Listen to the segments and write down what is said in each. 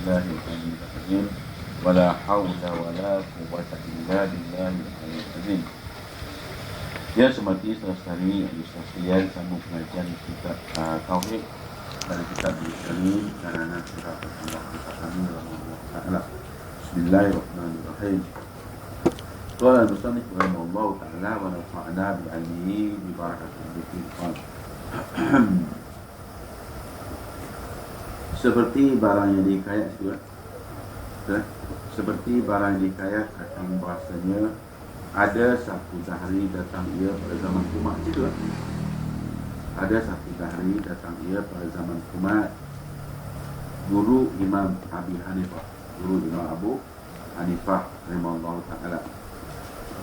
Bismillahirrahmanirrahim. Wala hawla wala quwwata illa billahil aliyyil azim. Ya semati saudara-saudari sekalian, sambung pengajian kita tauhid dari kitab Al-Karim karana surah Allah kami rahimahullah taala. Bismillahirrahmanirrahim. Qala al-musannif rahimahullah taala wa nafa'na bi'ilmihi bi barakatil dzikr. Seperti barang yang dikayat seperti barang yang dikayat akan bahasanya ada satu dahari datang ia pada zaman Kumat juga. Ada satu dahari datang ia pada zaman Kumat. Guru Imam Abi Hanifah, guru Imam Abu Hanifah rahimahullah taala,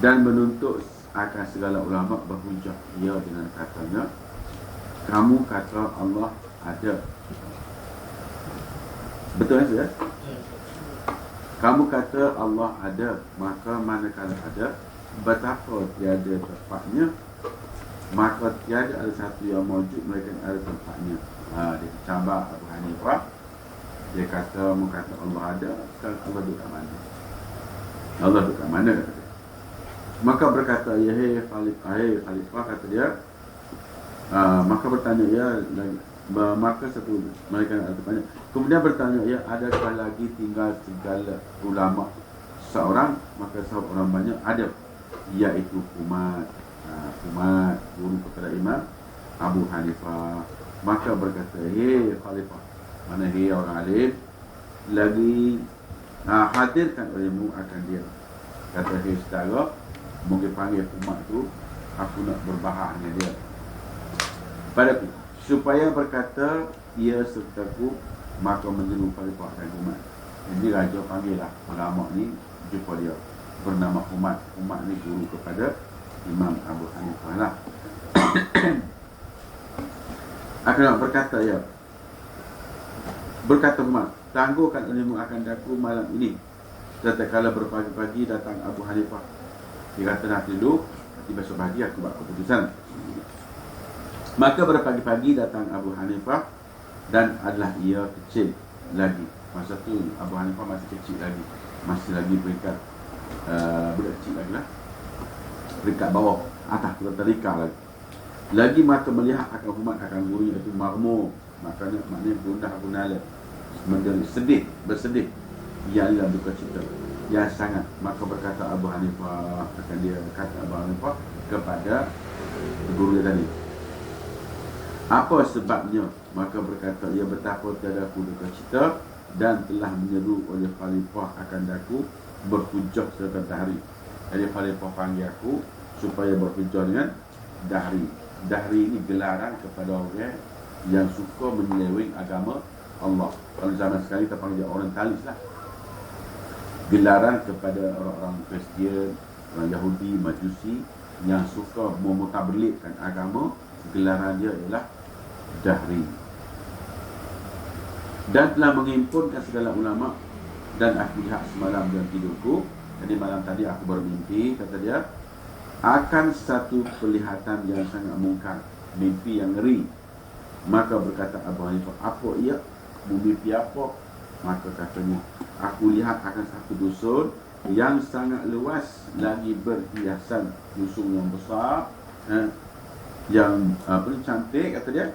dan menuntut akan segala ulama berhujah ia dengan katanya, kamu kata Allah ada. Betul ya? Kamu kata Allah ada, maka manakala ada, betapa tiada tempatnya, maka tiada ada satu yang mewujud melainkan ada tempatnya. Dia cabar Abu Hanifah. Dia kata, kamu kata Allah ada, sekarang Allah duduk kat mana? Allah duduk kat mana? Kata dia. Maka berkata, ya Khalifah, kata dia, maka bertanya ya, maka satu mereka ada banyak. Kemudian bertanya, ya adakah lagi tinggal segala ulama seorang? Maka seorang banyak ada, iaitu Umat. Umat guru kepada Imam Abu Hanifah. Maka berkata, hei Khalifah, mana hei orang alim lagi, hadirkan olehmu akan dia. Kata, hei saudara, mungkin panggil Umat tu, aku nak berbahas dengan dia padaku, supaya berkata ia sertaku, maka menyeru Khalifah dan Umat. Jadi raja panggil lah ulama ni, jumpa dia, bernama Umat. Umat ni guru kepada Imam Abu Hanifah lah. Akan berkata ya, berkata Umat, tangguhkan ilmu akan daku malam ini. Tatkala berpagi-pagi datang Abu Hanifah, dia kata nak tidur, nanti besok pagi aku buat keputusan. Maka berpagi-pagi datang Abu Hanifah, dan adalah ia kecil lagi. Masa tu Abu Hanifah masih kecil lagi, masih lagi peringkat budak kecil lagi lah, peringkat bawah, atas terika lagi. Maka melihat akan Umat akan guru iaitu marmur, maknanya gundah gunala, sedih, bersedih, ialah duka cita yang sangat. Maka berkata Abu Hanifah, akan dia kata Abu Hanifah kepada guru dia tadi, apa sebabnya? Maka berkata, ia betapa tiada aku duka cita dan telah menyeru oleh Khalifah akan daku berhujah serta dahri. Jadi Khalifah panggil aku supaya berhujah dengan dahri. Dahri ini gelaran kepada orang yang suka menyeleweng agama Allah. Kalau zaman sekarang kita panggil orientalis lah. Gelaran kepada orang-orang Kristian, orang Yahudi, Majusi yang suka memutaberlikkan agama, gelaran dia ialah dahri. Dan telah menghimpunkan segala ulama, dan aku lihat semalam dalam tidurku. Jadi malam tadi aku bermimpi, kata dia, akan satu pelihatan yang sangat mungkar, mimpi yang ngeri. Maka berkata Abu Hanifah, apa ia? Mimpi apa? Maka katanya, aku lihat akan satu dusun yang sangat luas, lagi berhiasan, dusun yang besar, yang cantik, kata dia,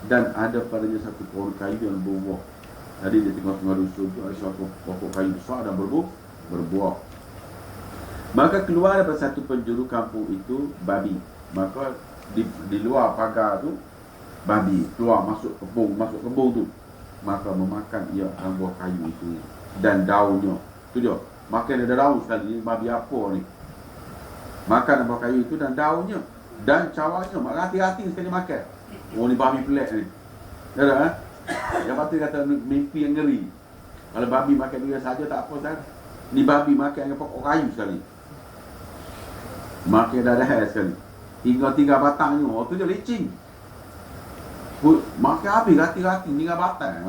dan ada padanya satu pohon kayu yang berbuah. Jadi di tengah-tengah dusun itu ada satu pokok kayu besar dan berbuah. Maka keluar daripada satu penjuru kampung itu babi. Maka di luar pagar tu babi keluar masuk kebun tu. Maka memakan ia akan buah kayu itu dan daunnya. Tu dia. Makan ada daun sekali. Ini babi apa ni? Makan buah kayu itu dan daunnya dan cawanya. Mak hati-hati sekali makan. Oh, ni babi pelik ni. Dah tak? Yang patut kata mimpi yang ngeri. Kalau babi makan dia saja tak apa saja. Ni babi makan dengan pokok kayu sekali. Makan dah sekali. Tiga batang ni. Oh, tu dia licin. Makan habis hati-hati tinggal batang.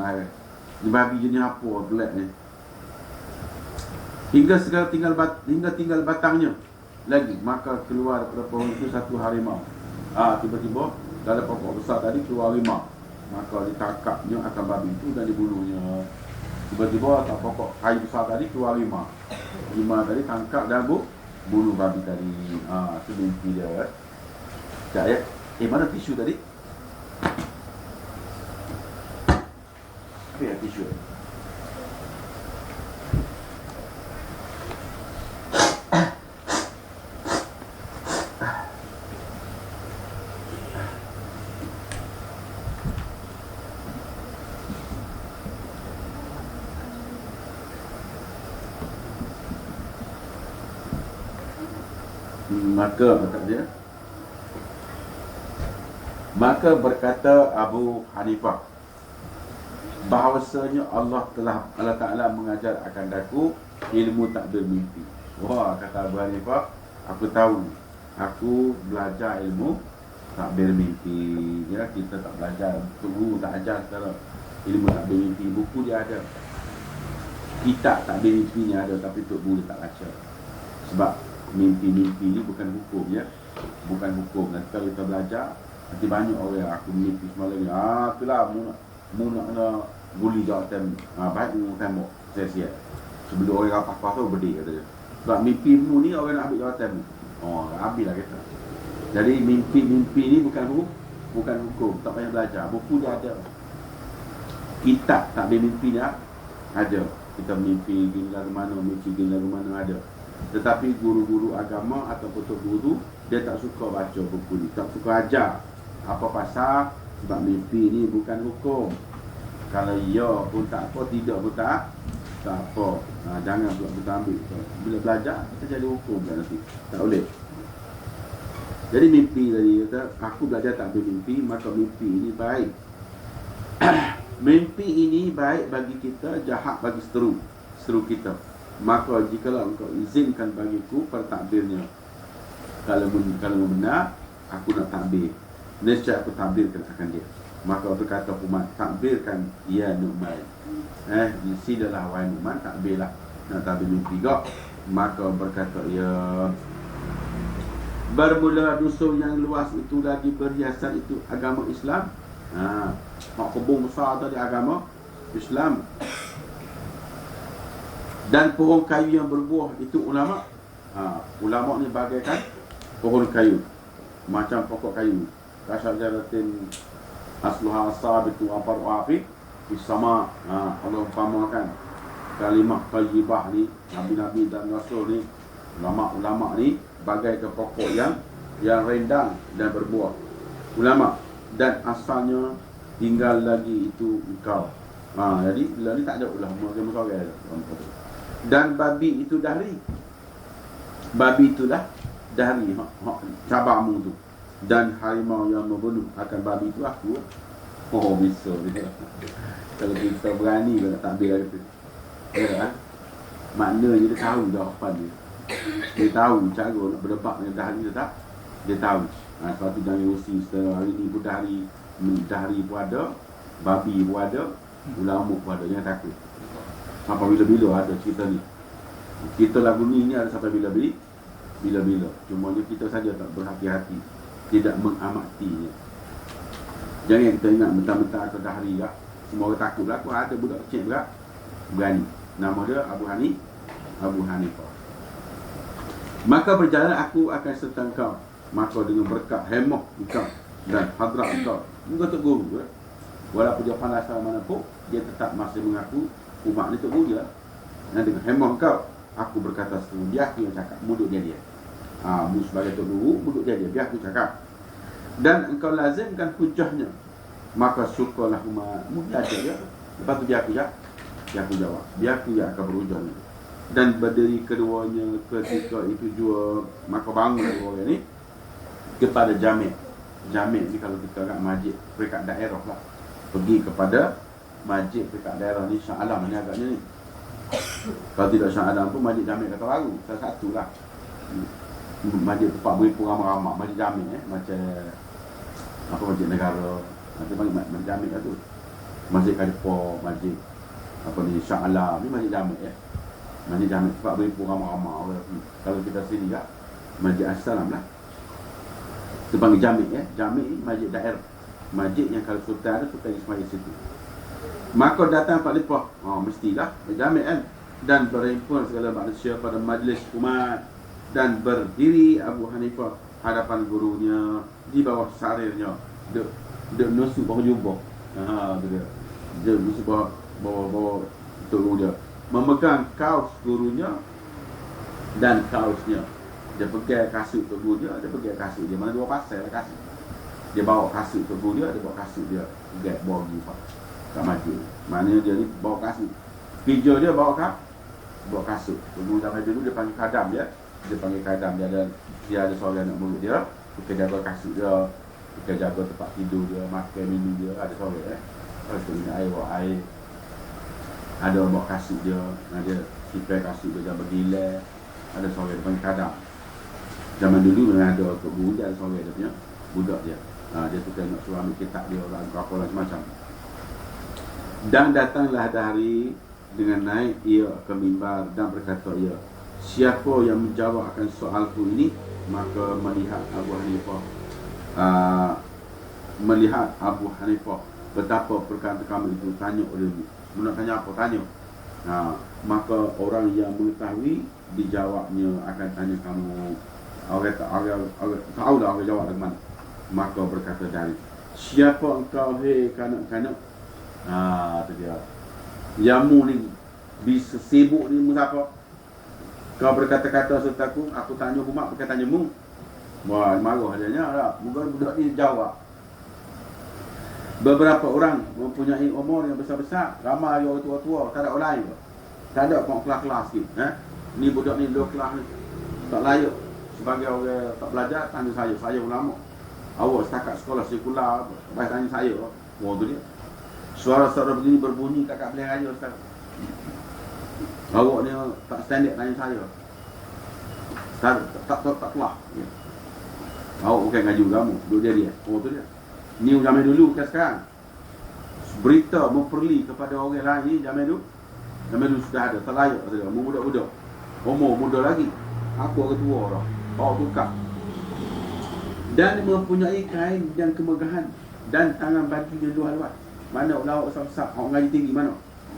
Ni babi jenis apa pelik ni. Hingga tinggal batangnya lagi. Maka keluar daripada pohon itu satu harimau. Tiba-tiba dari pokok besar tadi keluar harimau. Maka ditangkapnya akan babi itu dan dibunuhnya. Tiba-tiba tak pokok kayu besar tadi keluar 5 tadi tangkap dan bunuh babi tadi. Itu mimpi dia kan. Sekejap ya. Mana tisu tadi? Apa ya tisu? Maka berkata Abu Hanifah, bahawasanya Allah Ta'ala mengajar akan aku ilmu takbir mimpi. Wah, kata Abu Hanifah, aku tahu, aku belajar ilmu takbir mimpi. Ya, kita tak belajar, guru tak ajar sekarang ilmu takbir mimpi. Buku dia ada, kitab takbir mimpi ni ada, tapi Tok Guru tak baca. Sebab mimpi-mimpi ni bukan hukum ya. Bukan hukum. Nanti kalau kita belajar, nanti banyak orang aku mimpi semalam ni. Itulah mu nak kena guli jawab tem. Baik mu tembok sia-sia. Sebelum orang rapat-rapat tu berdik kata dia. Sebab mimpi mu ni orang nak ambil jawab tem. Ambil lah kita. Jadi mimpi-mimpi ni bukan hukum. Tak payah belajar. Buku dia ada. Kitab takbir mimpi dia ada. Kita mimpi gini lagu mana, mimpi gini lagu mana ada. Tetapi guru-guru agama ataupun tok guru, dia tak suka baca buku ni, tak suka ajar. Apa pasal? Sebab mimpi ni bukan hukum. Kalau ya pun tak apa, tidak pun tak apa. Jangan pula kita ambil. Bila belajar, kita jadi hukum kan nanti. Tak boleh. Jadi mimpi tadi kata, aku belajar tak bermimpi, maka mimpi ini baik. Mimpi ini baik bagi kita, jahat bagi seteru kita. Maka jikalau engkau izinkan bagiku pertakbirnya, kalau benar aku nak takbir, nescaya aku takbirkan akan dia. Maka berkata Umar, takbirkan ya Nu'man. Silalah wahai Nu'man, takbirlah. Nak takbir mimpi juga. Maka berkata ya, bermula dusun yang luas itu lagi berhiasan itu agama Islam. Mak kebun besar tadi agama Islam. Dan pohon kayu yang berbuah itu ulama. Ulama ni bagaikan pohon kayu, macam pokok kayu. Kasyajaratin asluha sabitu apar afi bisama. Allah umpamakan kalimah tayyibah ni, nabi-nabi dan rasul ni, ulama ni bagaikan pokok yang rendang dan berbuah. Ulama, dan asalnya tinggal lagi itu engkau. Jadi bila ni tak ada ulama yang bersorang. Dan babi itu dahri. Babi itulah dahri, cabarmu tu. Dan harimau yang membunuh akan babi itu aku. Bisa dia. Kalau kita berani kalau tak ambil lagi tu. Ya kan? Maknanya dia tahu jawapan dia. Dia tahu cara nak berdebat dengan dahri dia tak? Dia tahu. Sebab tu jangan usi setelah hari ni pun dahri pun ada, babi pun ada, ulama pun ada. Jangan takut. Sampai bila-bila ada cerita ni. Kita lagu ni ada sampai bila-bila. Cuma kita saja tak berhati-hati, tidak mengamatinya. Jangan kita ingat mentang-mentang ke dahri lah, semua orang takut berlaku. Ada budak kecil juga berani. Nama dia Abu Hanifah. Maka berjalan aku akan serta engkau. Maka dengan berkat hemah engkau dan hadrat engkau, engkau Tok Guru. Walaupun dia panas mana pun, dia tetap masih mengaku umat ni Tok Guru dia. Dan dengan hemah engkau, aku berkata seterusnya. Biar aku yang cakap, muduk dia. Mu sebagai Tok Guru, muduk dia. Biar aku cakap. Dan engkau lazimkan hujahnya. Maka syukurlah umat. Mu belajar dia. Lepas tu biar aku jawab. Biar aku yang akan berhujah ni. Dan berdiri keduanya ketika itu jua. Maka bangun orang ni kepada Jami' ni kalau kita kat masjid peringkat daerah lah. Pergi kepada masjid peringkat daerah ni, Shah Alam ni agaknya ni. Kalau tidak Shah Alam pun masjid Jami' Kata Baru, salah satu lah. Masjid tempat berimpun ramai-ramai, masjid Jami' macam apa, masjid negara. Nanti panggil masjid Jami' lah tu. Masjid Kalipo, masjid apa ni, Shah Alam ni masjid Jami' Masjid Jami' tempat berimpun ramai-ramai orang. Kalau kita sini kat Masjid As-Salam lah. Itu panggil Jami'. Jami' ni masjid daerah. Masjid yang kalau sultan ada, sultan Ismail situ. Maka datang Pak Lipah, mestilah berjamin kan, dan berhimpun segala manusia pada majlis umat, dan berdiri Abu Hanifah hadapan gurunya di bawah sarirnya, dia nusuk bawah jubah, dia nusuk bawah turun dia, memegang kaos gurunya dan kaosnya. Dia pegang kasut untuk guru dia, dia pegang kasut dia. Mana dua pasal kasut. Dia bawa kasut untuk guru dia, dia bawa kasut dia. Pegang bawa guru tak maju. Maknanya dia ni bawa kasut. Kerja dia bawa kasut. Guru zaman dulu dia panggil kadam dia. Dia panggil kadam dia ada seorang anak murid dia. Bukan jaga kasut dia, bukan jaga tempat tidur dia, makan minum dia, ada seorang Lepas tu minum air, bawa air. Ada orang bawa kasut dia, dia sipir kasut dia, jangan bergila. Ada seorang dia panggil kadam. Zaman dulu memang ada untuk guru dia, ada seorang dia punya budak dia. Dia tu nak suruh ambil kitab dia, orang apa macam-macam. Dan datanglah ada hari dengan naik ia ke mimbar dan berkata ia, siapa yang menjawab akan soalku ini, maka melihat Abu Hanifah betapa perkara kamu itu tanya olehmu. Nak tanya apa? Tanya. Maka orang yang mengetahui dijawabnya akan tanya kamu. Orang tahu dah orang jawab dari mana. Maka berkata dari, siapa engkau hei kanak-kanak? Tu dia. Jamu ni bisa sibuk ni siapa? Kau berkata-kata sertaku, aku tanya umat, bukan tanya mu. Wah, marah adanya lah. Budak ni jawab. Beberapa orang mempunyai umur yang besar-besar, ramai orang tua-tua, tak ada orang lain. Tak ada orang kelas-kelas sikit. Ni budak ni low kelas ni. Tak layak. Sebagai orang tak belajar, tanya saya ulama. Awak setakat sekolah sekular, baik tanya saya. Wah tu dia. Suara-suara begini berbunyi kakak pilihan raya Ustaz. Awak ni tak standard tanya saya. Tak kelah. Awak bukan ngaji agama, duduk dia. Oh tu dia. Ni zaman dulu bukan sekarang. Berita memperli kepada orang lain ni zaman dulu sudah ada, tak layak saja. Budak-budak. Umur muda lagi. Aku orang tua dah. Bawa tukar. Dan mempunyai kain dan kemegahan dan tangan bagi yang luar-luar. Mana lawak besar-besar, orang ngaji tinggi mana?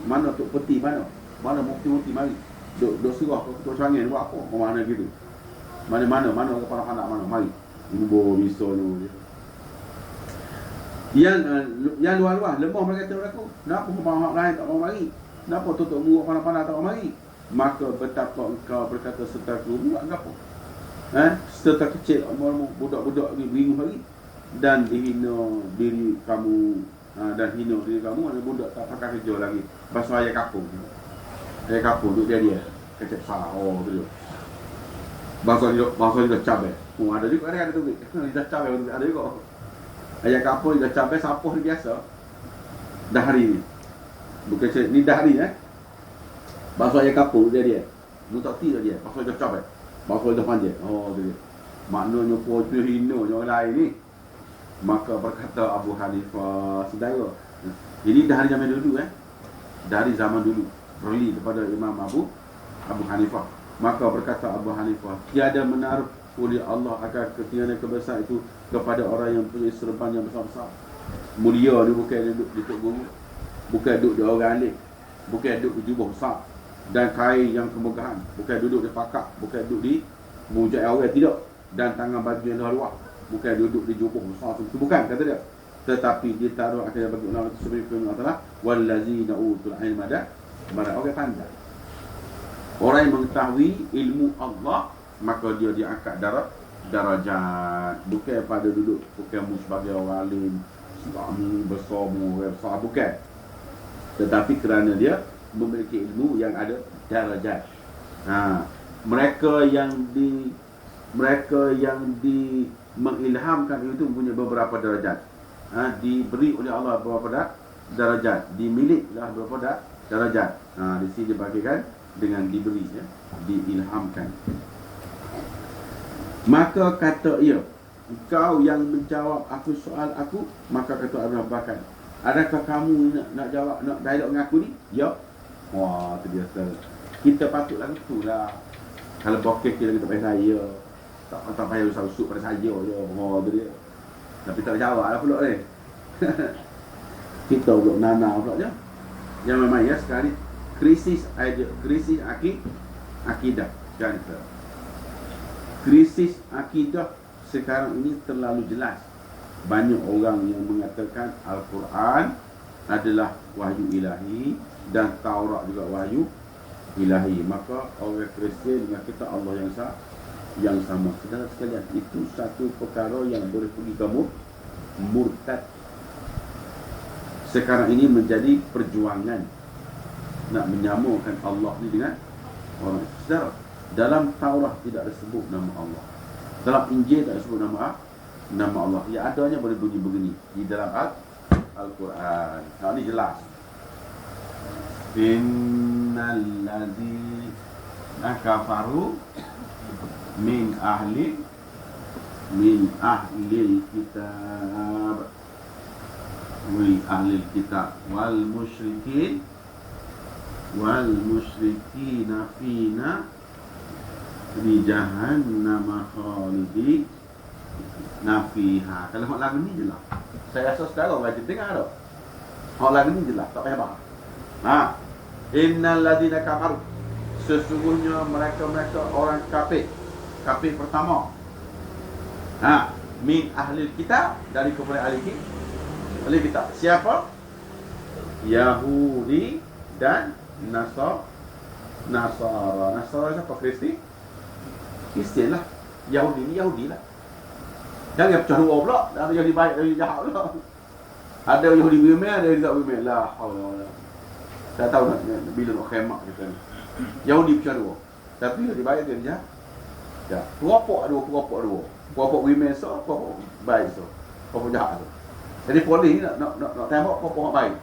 Mana Tok Peti mana? Mana mufti-mufti mari? Duk surah Ketua Cangin buat apa? Mana gitu? Mana orang panak-panak mana? Mari. Umbo misalnya. Yang luar-luar lemah mereka kata aku. Kenapa orang lain tak mau mari? Kenapa tutup guru panak-panak tak mau mari? Maka betapa engkau berkata serta guru buat apa? Serta kecil umur budak-budak ni bingung lagi dan dihina diri kamu. Dan hina diri kamu, ada budak tak pakai kerja lagi. Bahasa ayah kapung. Ayah kapung duduk dia kecil salah. Oh tu dia. Bahasa dia dah cabai. Ada juga ada tu. Dia dah cabai ada juga. Ayah kapung dia dah cabai sapuh ni biasa. Dahari ni. Bukan ni dahari Bahasa ayah kapung dia. Lu tak ti dia. Bahasa dia dah cabai. Bahasa dia dah panjang. Oh tu dia. Maknanya punya hina orang lain ni. Maka berkata Abu Hanifah, saudara, ini dari zaman dulu dari zaman dulu berli kepada Imam Abu Hanifah. Maka berkata Abu Hanifah, tiada menaruh oleh Allah akan ketinggian kebesar itu kepada orang yang punya serban yang besar-besar. Mulia ni bukan duduk di tok guru, bukan duduk di orang alim, bukan duduk di jubah besar dan kain yang kemegahan, bukan duduk di pakak, bukan duduk di mujak awal, tidak, dan tangan baju yang luar. Bukan duduk di jubah besar itu, bukan kata dia. Tetapi dia taruh akhirnya bagi ulama itu sebagai firman Allah, wallazina utul ilma da, orang pandai. Orang yang mengetahui ilmu Allah, maka dia diangkat darajat. Bukan pada duduk bukan sebagai orang alim, besar bukan. Tetapi kerana dia memiliki ilmu yang ada darajat. Mereka yang mengilhamkan itu punya beberapa darajat. Diberi oleh Allah beberapa darajat, dimiliklah beberapa darajat. Di sini dibagikan dengan diberi, diilhamkan. Maka kata ia, engkau yang menjawab aku soal aku. Maka kata Abu Bakar, adakah kamu nak jawab, nak dialog dengan aku ni? Ya. Wah, tu biasa. Kita patutlah itulah. Kalau bokeh kita payah saya. Tak payah usuk pada saya je. Oh tu dia. Tapi tak jawab lah pula ni. Kita untuk nana pula je. Yang memang ya sekali krisis akidah. Jangan kita. Krisis akidah sekarang ini terlalu jelas. Banyak orang yang mengatakan Al-Quran adalah wahyu ilahi dan Taurat juga wahyu ilahi. Maka orang Kristian dengan kita Allah yang sama. Saudara sekalian, itu satu perkara yang boleh pergi ke murtad. Sekarang ini menjadi perjuangan nak menyamakan Allah ni dengan orang. Saudara, dalam Taurat tidak disebut nama Allah. Dalam Injil tak disebut nama Allah. Yang adanya boleh bunyi begini di dalam Al-Quran. Ini jelas. Innal ladzina kafaru min ahlil kitab wal musyrikina fina di jahannam khalidina fiha. Kalau hak lagu ni jelas. Saya rasa sekarang wajib dengar dah. Hak lagu ni jelas, tak payah faham. Innal ladzina kafaru, sesungguhnya mereka orang kafir pertama. Min ahli kitab, dari kepada ahli kitab. Siapa? Yahudi dan Nasara. Nasara siapa? Kristian lah. Yahudi ni Yahudi lah. Jangan pecah dua pula. Ada Yahudi baik, Yahudi jahat pula. Ada Yahudi beriman, ada Yahudi tak beriman. La haula wala. Saya tahu nak bila nak khemak kita ni. Yahudi pecah dua. Tapi Yahudi baik, Yahudi jahat. Ya, peropok dua. Peropok beriman so, peropok baik so. Peropok jahat so. Jadi polis ni nak tembak peropok baik.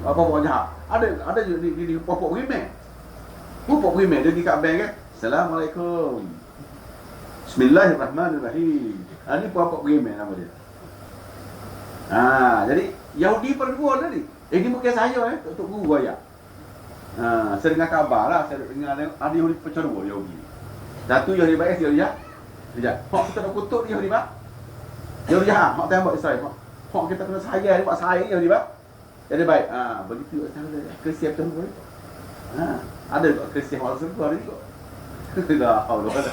Peropok jahat. Ada di peropok beriman. Peropok beriman dia pergi kat bank kan. Assalamualaikum. Bismillahirrahmanirrahim. Ini peropok beriman nama dia. Jadi Yahudi berdua tadi. Ini bukan saya untuk guru ayat. Saya dengar khabar lah, saya dengar ada Yahudi pecah dua Yahudi. Satu Yahudi baik, Yahudi jahat. Hak kita nak kutuk Yahudi baik. Yahudi jahat, hak tembak Israel. Hak kita kena sayang, dia buat sayang Yahudi baik. Jadi baik. Begitu cara Kristian tu boleh. Ada tak Kristian orang surga ada juga. La haula wala.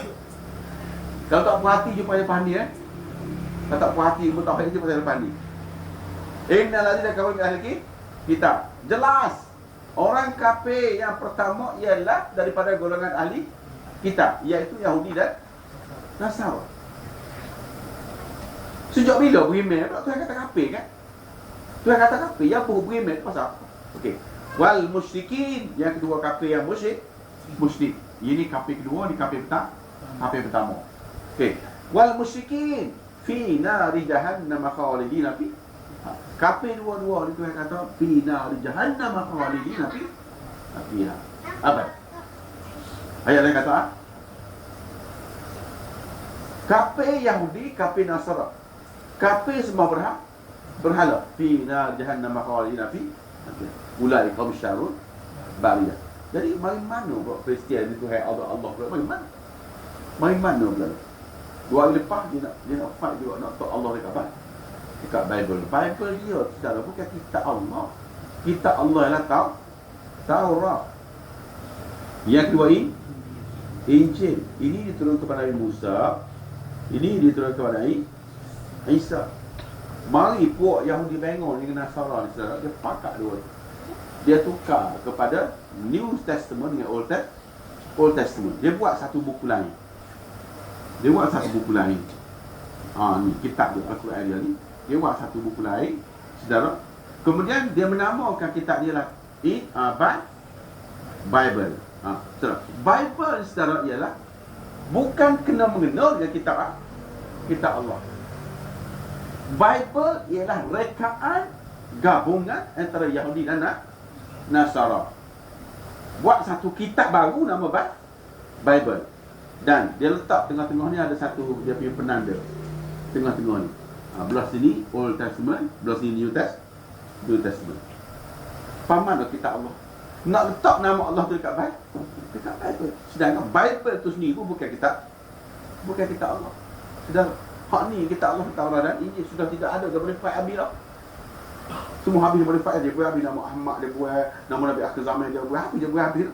Kalau tak puas hati jumpa yang pandi Kalau tak puas hati jumpa tauhid jumpa yang pandi. Innal ladzina kafaru min ahli kitab. Jelas. Orang kafir yang pertama ialah daripada golongan ahli kitab, iaitu Yahudi dan Nasara. Sejak bila beriman? Tuhan kata kafir kan? Tuhan kata kafir, yang beriman pasal apa? Okey. Wal musyrikin, yang kedua kafir yang musyrik. Ini kafir kedua, ini kafir pertama. Okey. Wal musyrikin fi nari jahannam khalidina fi. Kafir dua-dua ni Tuhan kata fi nari jahannam khalidina fi. Apa? Ayat lain kata kafir Yahudi, kafir Nasara. Kafir semua berhala. Fi nari jahannam khalidina fi. Ulai kaum syarul bariyah. Jadi mari mana buat Kristian itu Allah pula mari mana pula. Dua hari lepas dia nak fight juga nak tahu Allah dekat Bible dia secara bukan kitab Allah. Kitab Allah ialah Taurat. Yang kedua ini Injil. Ini diturunkan kepada Nabi Musa. Ini diturunkan kepada Isa. Mari puak Yahudi bangun dengan Nasara ni saudara, dia pakat dua. Dia tukar kepada New Testament dengan Old Testament. Dia buat satu buku lain. Ni kitab dia Al-Quran dia ni. Dia buat satu buku lain, saudara. Kemudian dia menamakan kitab dia lah Bible. Saudara, Bible saudara ialah bukan kena mengenal dengan kitab Allah. Bible ialah rekaan gabungan antara Yahudi dan Nasara. Buat satu kitab baru nama Bible. Dan dia letak tengah-tengah ni ada satu dia punya penanda. Tengah-tengah ni. Belah sini Old Testament, belah sini New Testament. Paman kitab Allah. Nak letak nama Allah tu dekat Bible. Sedangkan Bible tu sendiri pun bukan kitab Allah. Sedangkan hak ni kitab Allah Taurat dan Injil sudah tidak ada, dah boleh fight habis dah. Semua habis boleh faedah dia buat habis nama Muhammad dia buat, nama Nabi akhir zaman dia buat habis dia buat habis.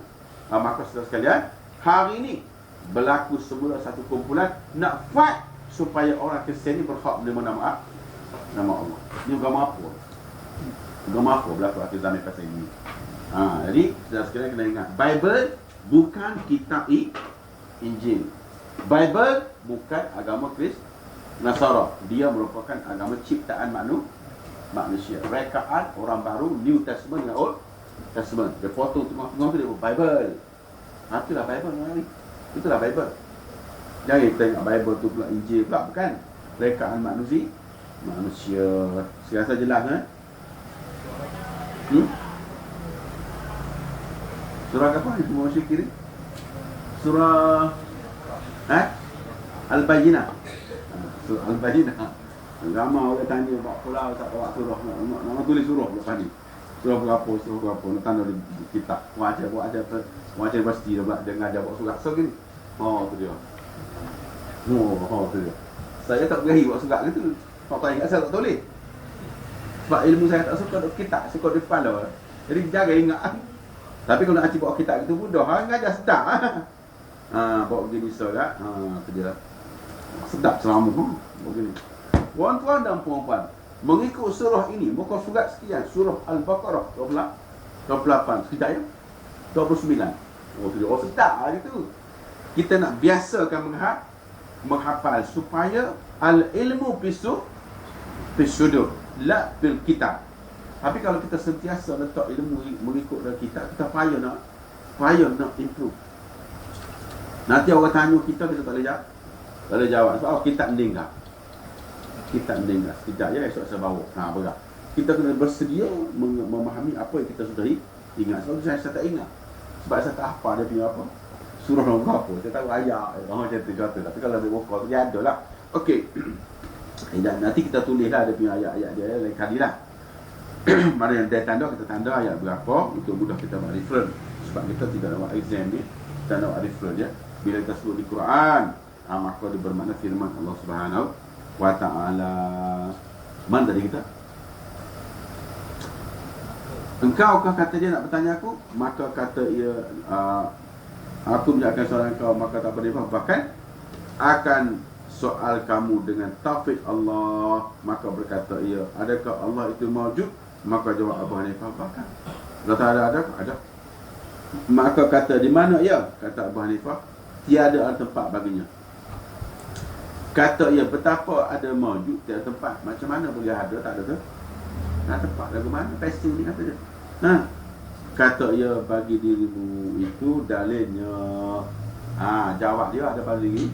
Maka saudara sekalian, hari ini berlaku semula satu kumpulan nak fight supaya orang Kristian ni berhak menerima nama Allah. Ini agama apa? Agama apa berlaku akhir zaman pasal ini? Jadi saudara sekalian kena ingat, Bible bukan kitab Injil. Bible bukan agama Nasara. Dia merupakan agama ciptaan manusia. Rekaan orang baru, New Testament dengan Old Testament. Dia potong tengah-tengah tu dia buat Bible. Itulah Bible ni. Itulah Bible. Jangan kita tengok Bible tu pula Injil pula, bukan. Rekaan manusia. Saya rasa jelas kan? Surah apa ni? Semua manusia kiri. Surah Al-Bayyinah. Surah Al-Bayyinah. Ramai orang tanya buat pulau tak bawa surah, nama tulis surah lepas ni. Surah berapa, nak tanda di kitab. Buat ajar pasti dia buat, dia ngajar buat surat. So gini. Tu dia. Tu dia. Saya tak berani buat surat gitu. Tak tahu ingat saya tak tulis. Sebab ilmu saya tak suka duk kitab, suka di kepala. Jadi jaga ingat. Tapi kalau nak bawa kitab gitu mudah, ngajar sedap. Bawa begini solat. Tu dia. Sedap selama bawa begini. Tuan-tuan dan puan-puan, mengikut surah ini, muka surat sekian, surah Al-Baqarah 28, sekejap ya, 29. Sedap gitu. Kita nak biasakan menghafal supaya al-ilmu bisudur la bil kitab. Tapi kalau kita sentiasa letak ilmu mengikut dari kitab, kita payah nak improve. Nanti orang tanya kita tak boleh jawab. Sebab kitab meninggal. Sekejap ya, esok saya bawa. Berat. Kita kena bersedia memahami apa yang kita sudah ingat. Sebab saya tak ingat. Sebab saya tak hafal dia punya apa. Surah nombor berapa. Saya tahu ayat. Macam tu contoh. Tapi kalau dia buka, dia ada lah. Okey. Nanti kita tulislah dia punya ayat-ayat dia lain kali lah. Mana yang dia tanda, kita tanda ayat berapa untuk mudah kita buat reference. Sebab kita tidak nak buat exam ni. Kita nak buat reference ya. Bila kita sebut di Quran, maka dia bermakna firman Allah Subhanahu wa ta'ala. Mana tadi kita? Engkaukah kata dia nak bertanya aku? Maka kata ia, aku menjawabkan soalan kau, maka tak boleh apa. Bahkan akan soal kamu dengan taufik Allah. Maka berkata ia, adakah Allah itu mawjud? Maka jawab Abu Hanifah, bahkan kata ada. Maka kata di mana ia? Kata Abu Hanifah, tiada tempat baginya. Kata ia, betapa ada mawjud, tiada tempat. Macam mana boleh ada, tak ada tu? Nak tempat lagu mana? Pasti ni kata dia. Kata ia, bagi dirimu itu dalilnya. Jawab dia ada pada dirimu.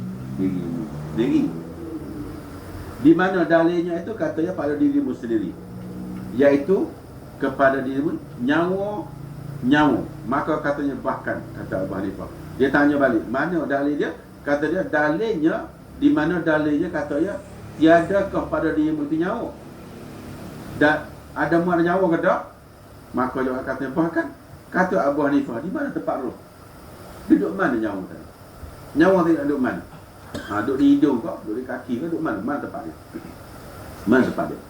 Di mana dalilnya itu? Kata ia pada dirimu sendiri. Iaitu kepada dirimu nyawa. Maka katanya bahkan, kata Abu Hanifah. Dia tanya balik, mana dalil dia? Kata dia, dalilnya. Di mana dalilnya? Kata dia, tiadakah pada dirimu itu nyawa? Dan ada mana nyawa ke tak? Maka jawab katanya, bahkan kata Abu Hanifah, di mana tempat roh? Duduk mana nyawa tadi? Nyawa tidak duduk mana? Duduk di hidung kau, duduk di kaki kau, duduk mana? Mana tempat dia? Mana tempat dia?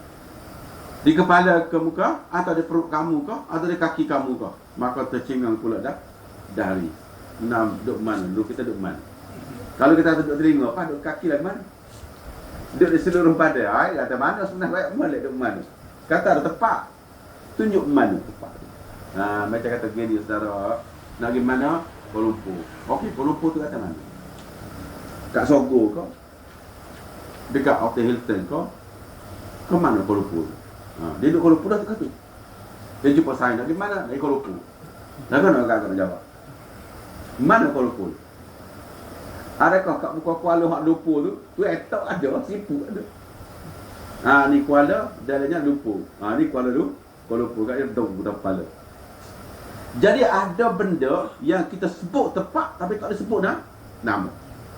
Di kepala ke muka, atau di perut kamu kau, atau di kaki kamu kau? Maka tercengang pula dari. Duduk mana? Duduk kita duduk mana? Kalau kita duduk telinga, duduk kaki lah mana? Duduk di seluruh badan. Kata mana sebenarnya? Duduk mana? Kata ada tempat. Tunjuk mana tempat. Macam kata gini saudara, nak pergi mana? Kuala Lumpur. Okey, Kuala Lumpur tu kata mana? Kat Sogo kau? Dekat Hotel Hilton kau? Ke mana Kuala Lumpur? Dia duduk Kuala Lumpur dah tu. Dia jumpa saya, nak pergi mana? Dari Kuala Lumpur. Nak nak jawab. Mana Kuala Lumpur? Adakah kat muka Kuala Lumpur tu etok ada, sipu ada. Ni Kuala, dalanya Lumpur. Ni Kuala Lumpur kat dia dong kepala. Jadi ada benda yang kita sebut tepat tapi tak disebut nama.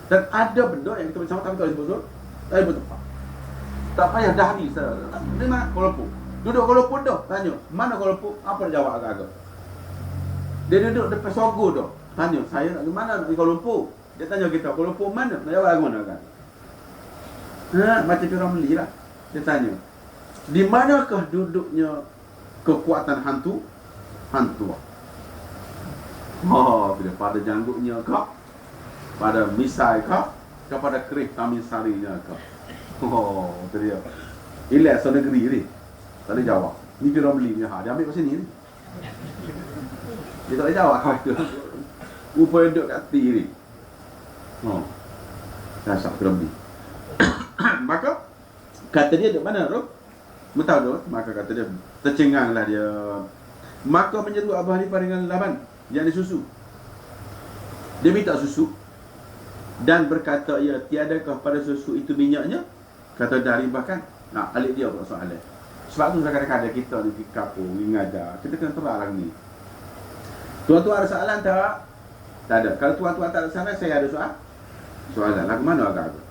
Dan ada benda yang kita bersama tapi tak disebut tempat. Tak payah dah ni di mana Kuala Lumpur. Duduk Kuala Lumpur dah, tanya, mana Kuala Lumpur? Apa dia jawab agak-agak. Dia duduk depan Sogo dah. Tanya, saya nak ke mana? Nak pergi Kuala Lumpur. Dia tanya kita, Kuala Lumpur mana? Nak jawab lagu mana kan? Macam orang beli lah. Dia tanya, Di manakah duduknya kekuatan hantu? Hantu. Oh, pada janggutnya kah? Pada misai kah? Kepada kerih tamisarinya kah? Oh, itu dia. Ilah so negeri ni. Tak boleh jawab. Ni dia orang beli ni. Dia ambil kat sini ni. Dia tak boleh jawab kau itu. Upaya duduk kat ti ni. Oh. Dah sak terlebih. Maka kata dia duduk mana tu? Betul tu. Maka kata dia tercenganglah dia. Maka menyeru Abu Hanifah dengan Laban yang disusu. Dia minta susu dan berkata, ya, tiadakah pada susu itu minyaknya? Kata dah ribahkan. Nah, alik dia pula soalan. Sebab tu kadang-kadang kita ni kapur, ngajar, kita kena terang ni. Tuan-tuan ada soalan tak? Tak ada. Kalau tuan-tuan tak ada soalan, saya ada soalan. Lagu mana agak-agak?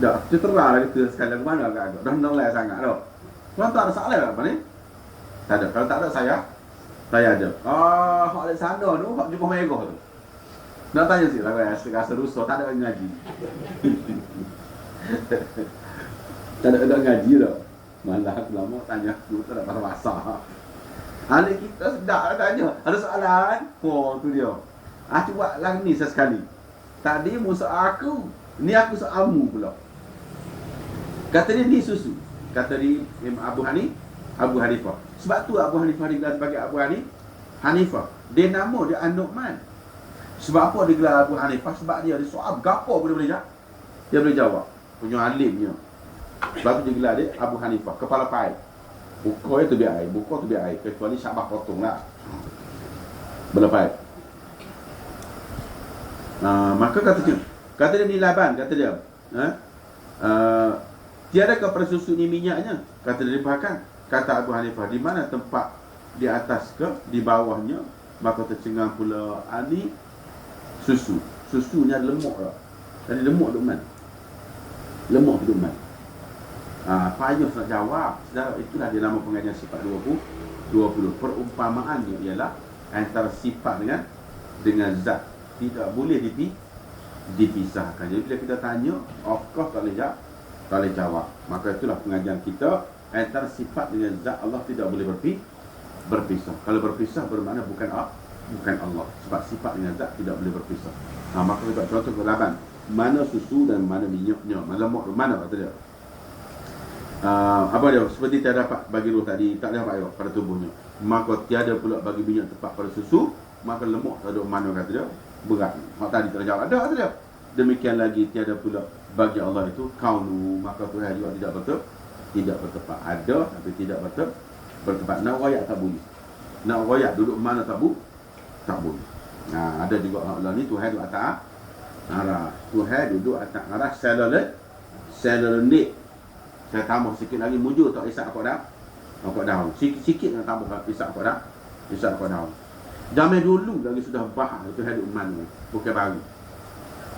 Dah, kita terang lah kita sekali lagu mana agak-agak. Dah nolai sangat dah. Tuan-tuan ada soalan apa ni? Tak ada. Kalau tak ada, saya ada. Hak di sana tu, hak jumpa mereka tu. Nak tanya sih lah, rasa rusuh, tak ada orang ngaji. Tak ada orang ngaji dah. Malah lama tanya aku, tak ada pasal-pasal. Ahli kita sedap lah tanya. Ada soalan? Oh, tu dia. Cuba lah ni sesekali. Tadi musuh aku, ni aku soalmu pula. Kata dia ni susu. Kata dia Abu Hanifah. Sebab tu Abu Hanifah digelar sebagai Abu Hanifah. Dia nama dia An-Nu'man. Sebab apa dia gelar Abu Hanifah? Sebab dia ada soal gapo pun dia boleh jawab. Dia boleh jawab. Punya alimnya. Sebab tu dia gelar dia Abu Hanifah, kepala pai. Buku itu biar air, buku tu biar air. Kecuali Syabah potong lah. Berlepai. Maka kata dia ni Laban, kata dia. Tiadakah pada susu ni minyaknya? Kata dia bahkan. Kata Abu Hanifah, di mana tempat di atas ke, di bawahnya? Maka tercengang pula ani susu. Susunya lemuk lah. Jadi lemuk duduk mana? Lemuk duduk mana? Payuh nak jawab. Itulah dia nama pengajian sifat 20. Perumpamaannya ialah antara sifat dengan zat. Tidak boleh dipisahkan. Jadi bila kita tanya, of course tak boleh jawab. Maka itulah pengajian kita. Antara sifat dengan zat Allah tidak boleh berpisah. Kalau berpisah bermakna bukan Allah. Sebab sifat dengan zat tidak boleh berpisah. Maka kita contoh ke Laban. Mana susu dan mana minyaknya, mana lemuk, mana kata dia. Apa dia? Seperti tiada dapat bagi roh tadi, tak ada dapat pada tubuhnya. Maka tiada pula bagi minyak tepat pada susu. Maka lemuk tak ada mana kata dia. Berat. Mak tadi tak jawab. Ada kata dia. Demikian lagi tiada pula bagi Allah itu kaunu. Maka Tuhan juga tidak bertepat. Ada tapi tidak bertepat. Nak royak tak boleh. Nak royak duduk mana tak boleh. Ada juga Allah ni Tuhan duduk atas arah. Tuhan duduk atas arah selendik. Saya tambah sikit lagi mujur tak isap apa daun. Sikit nak tambah isap apa daun. Zaman dulu lagi sudah bahas Tuhan duduk mana. Bukan baru.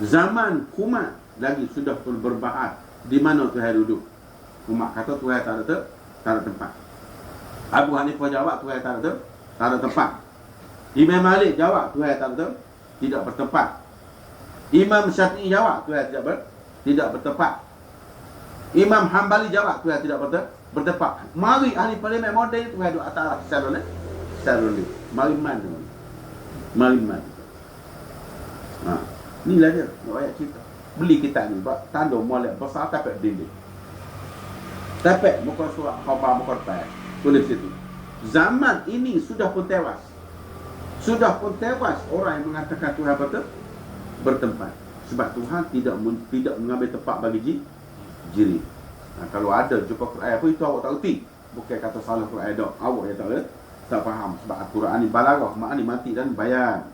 Zaman Umar lagi sudah pun berbahas di mana Tuhan duduk. Umar kata Tuhan tak ada tempat. Abu Hanifah jawab Tuhan tak ada tempat. Imam Malik jawab Tuhan tidak bertempat. Imam Syafi'i jawab Tuhan tidak bertempat. Imam Hambali jawab Tuhan tidak bertempat. Mari ahli parlimen moden Tuhan duduk atas secara Mari mana. Inilah dia ayat cerita. Beli kitab ni buat tanda molek besar tapek dinding. Tapek muka surat khabar muka depan. Tulis situ. Zaman ini sudah pun tewas orang yang mengatakan Tuhan bertempat. Sebab Tuhan tidak mengambil tempat bagi jiri. Kalau ada jumpa Quran apa itu awak tak erti. Bukan kata salah Quran dak. Awak yang tak faham. Sebab Al-Quran ni balaghah, makna mati dan bayan.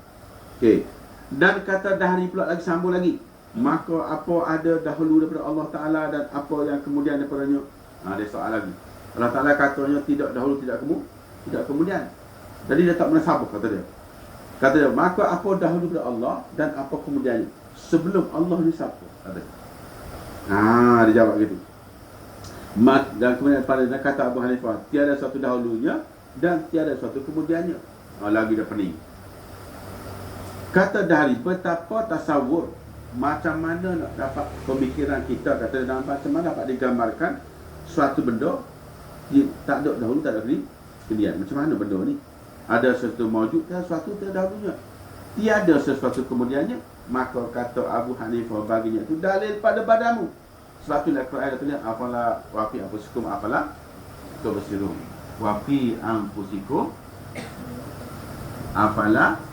Okey. Dan kata dahari pula lagi sambung lagi. Maka apa ada dahulu daripada Allah Ta'ala dan apa yang kemudian daripadanya. Dia soal lagi. Allah Ta'ala katanya tidak dahulu tidak kemudian. Jadi dia tak menasabah kata dia. Kata dia, maka apa dahulu daripada Allah dan apa kemudiannya. Sebelum Allah ni siapa? Kata dia. Dia jawab gitu. Dan kemudian pada kata Abu Hanifah, tiada suatu dahulunya dan tiada suatu kemudiannya. Lagi dah pening. Kata dahari, betapa tasawur, macam mana nak dapat pemikiran kita, kata dalam macam mana dapat digambarkan suatu benda tak ada dahulu, tak ada kemudian. Macam mana benda ni? Ada sesuatu mawjud dan sesuatu terdahulunya. Tiada sesuatu kemudiannya. Maka kata Abu Hanifah baginya itu dalil pada padamu. Sebab itulah Quran kata afala wa fi anfusikum afala tubsirun. Wa fi anfusikum afala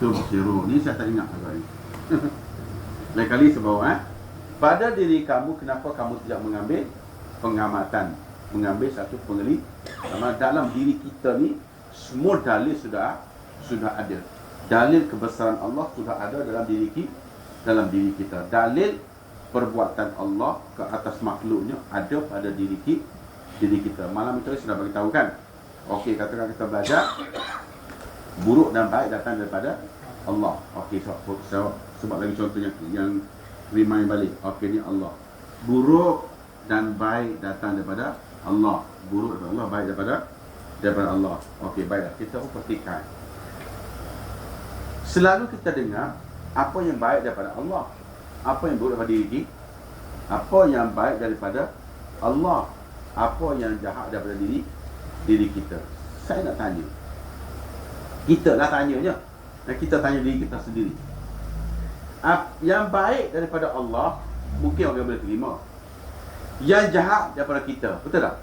tubsirun. Ni saya tak ingat apa ni. Lain kali sebab pada diri kamu, kenapa kamu tidak mengambil pengamatan, mengambil satu penglihatan. Dalam diri kita ni semua dalil sudah ada. Dalil kebesaran Allah sudah ada dalam diri kita. Dalil perbuatan Allah ke atas makhluknya ada pada diri kita. Malam itu sudah bagi tahu kan. Okey, katakan kita belajar buruk dan baik datang daripada Allah. Okey, sebab lagi contoh yang remind balik. Okey, ni Allah. Buruk dan baik datang daripada Allah. Buruk daripada Allah, baik daripada Allah. Okey, baiklah. Kita perhatikan. Selalu kita dengar apa yang baik daripada Allah, apa yang buruk daripada diri, apa yang baik daripada Allah, apa yang jahat daripada diri kita. Saya nak tanya, kita lah tanyanya, dan kita tanya diri kita sendiri. Yang baik daripada Allah mungkin orang boleh terima, yang jahat daripada kita, betul tak?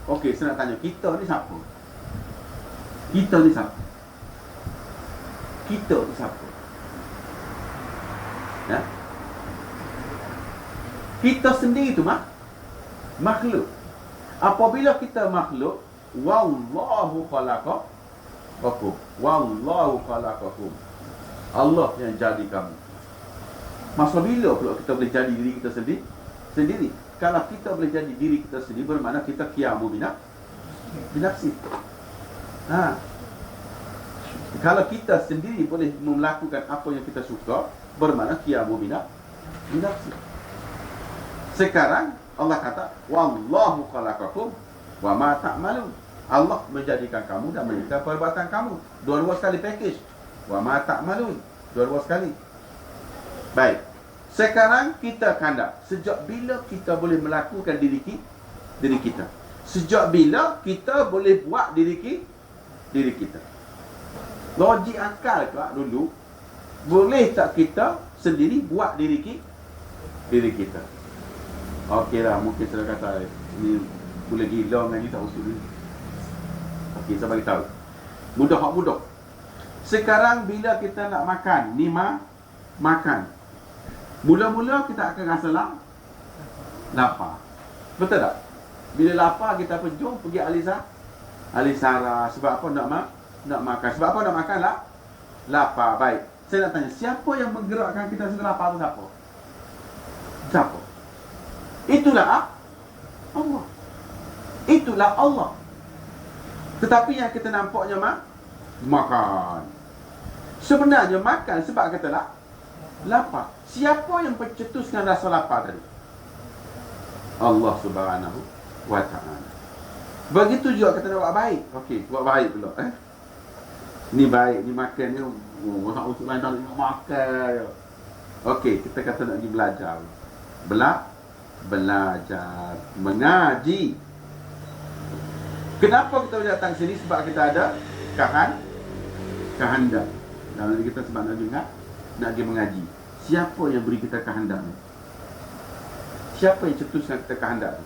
Okey, saya nak tanya, kita ni siapa? Kita ni siapa? Kita ni siapa? Ya? Kita sendiri tu makhluk. Apabila kita makhluk, wallahu khalaqakum. Wallahu khalaqakum. Allah yang jadi kamu. Masa bila pula kita boleh jadi diri kita sendiri? Kalau kita boleh jadi diri kita sendiri, bermakna kita qiyamu binafsi. Kalau kita sendiri boleh melakukan apa yang kita suka, bermakna qiyamu binafsi. Sekarang Allah kata wallahu khalaqakum wa ma ta'malun. Allah menjadikan kamu dan menjadikan perbuatan kamu. Dua-dua sekali package. Wa ma ta'malun. Dua-dua sekali. Baik. Sekarang kita kandang. Sejak bila kita boleh melakukan diri kita? Sejak bila kita boleh buat diri kita? Logik akal tak dulu, boleh tak kita sendiri buat diri kita? Okeylah, mungkin saya kata ini boleh gila dengan kita usul ni. Okey, saya bagi tahu. Mudah. Sekarang bila kita nak makan, ni makan. Mula-mula kita akan rasa lapar. Betul tak? Bila lapar kita pergi Alisara. Sebab apa nak makan? Sebab apa nak makan lah? Lapar. Baik. Saya nak tanya, siapa yang menggerakkan kita setelah lapar tu siapa? Siapa? Itulah Allah. Itulah Allah. Tetapi yang kita nampaknya makan. Sebenarnya makan sebab kata lapar. Siapa yang pencetuskan rasa lapar tadi? Allah Subhanahu wa ta'ala. Begitu juga kita nak buat baik. Okey, buat baik pula. Ni baik, ni makan ni. Orang usul lain tak nak makan. Okey, kita kata nak pergi belajar. Belajar, mengaji. Kenapa kita boleh datang sini? Sebab kita ada kehendak. Dalam diri kita sebab nak pergi mengaji. Siapa yang beri kita kehendak ni? Siapa yang cetuskan kita kehendak ni?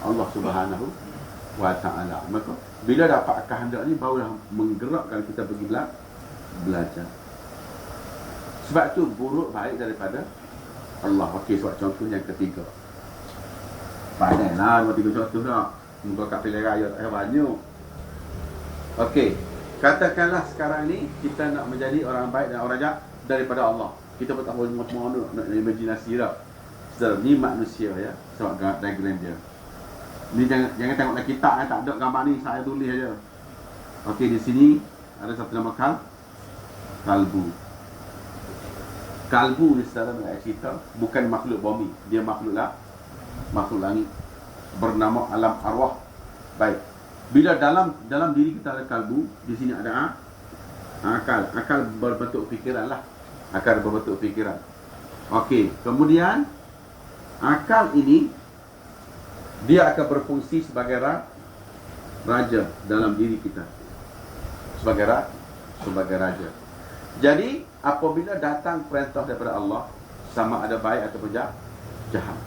Allah Subhanahu wa ta'ala. Maka bila dapat kehendak ni, barulah menggerakkan kita pergi belajar. Sebab tu buruk baik daripada Allah. Okey, sebab contoh yang ketiga. Pandailah buat 3 contoh dah. Muka kat pilihan raya tak banyak. Okey, katakanlah sekarang ni kita nak menjadi orang baik dan orang jahat daripada Allah. Kita pun tak boleh macam-mana nak imajinasi dah. Saudara, ni manusia ya. Sebab diagram dia. Ni jangan tengok dalam kitab tak ada gambar ni, saya tulis aja. Okey, di sini ada satu nama kalbu. Kalbu ni saudara nak cerita bukan makhluk bumi, dia makhluk langit bernama alam arwah. Baik. Bila dalam diri kita ada kalbu, di sini ada akal berbentuk fikiran lah. Akal berbentuk fikiran. Okey, kemudian akal ini Dia akan berfungsi sebagai raja dalam diri kita. Sebagai raja. Jadi apabila datang perintah daripada Allah, sama ada baik ataupun jahat,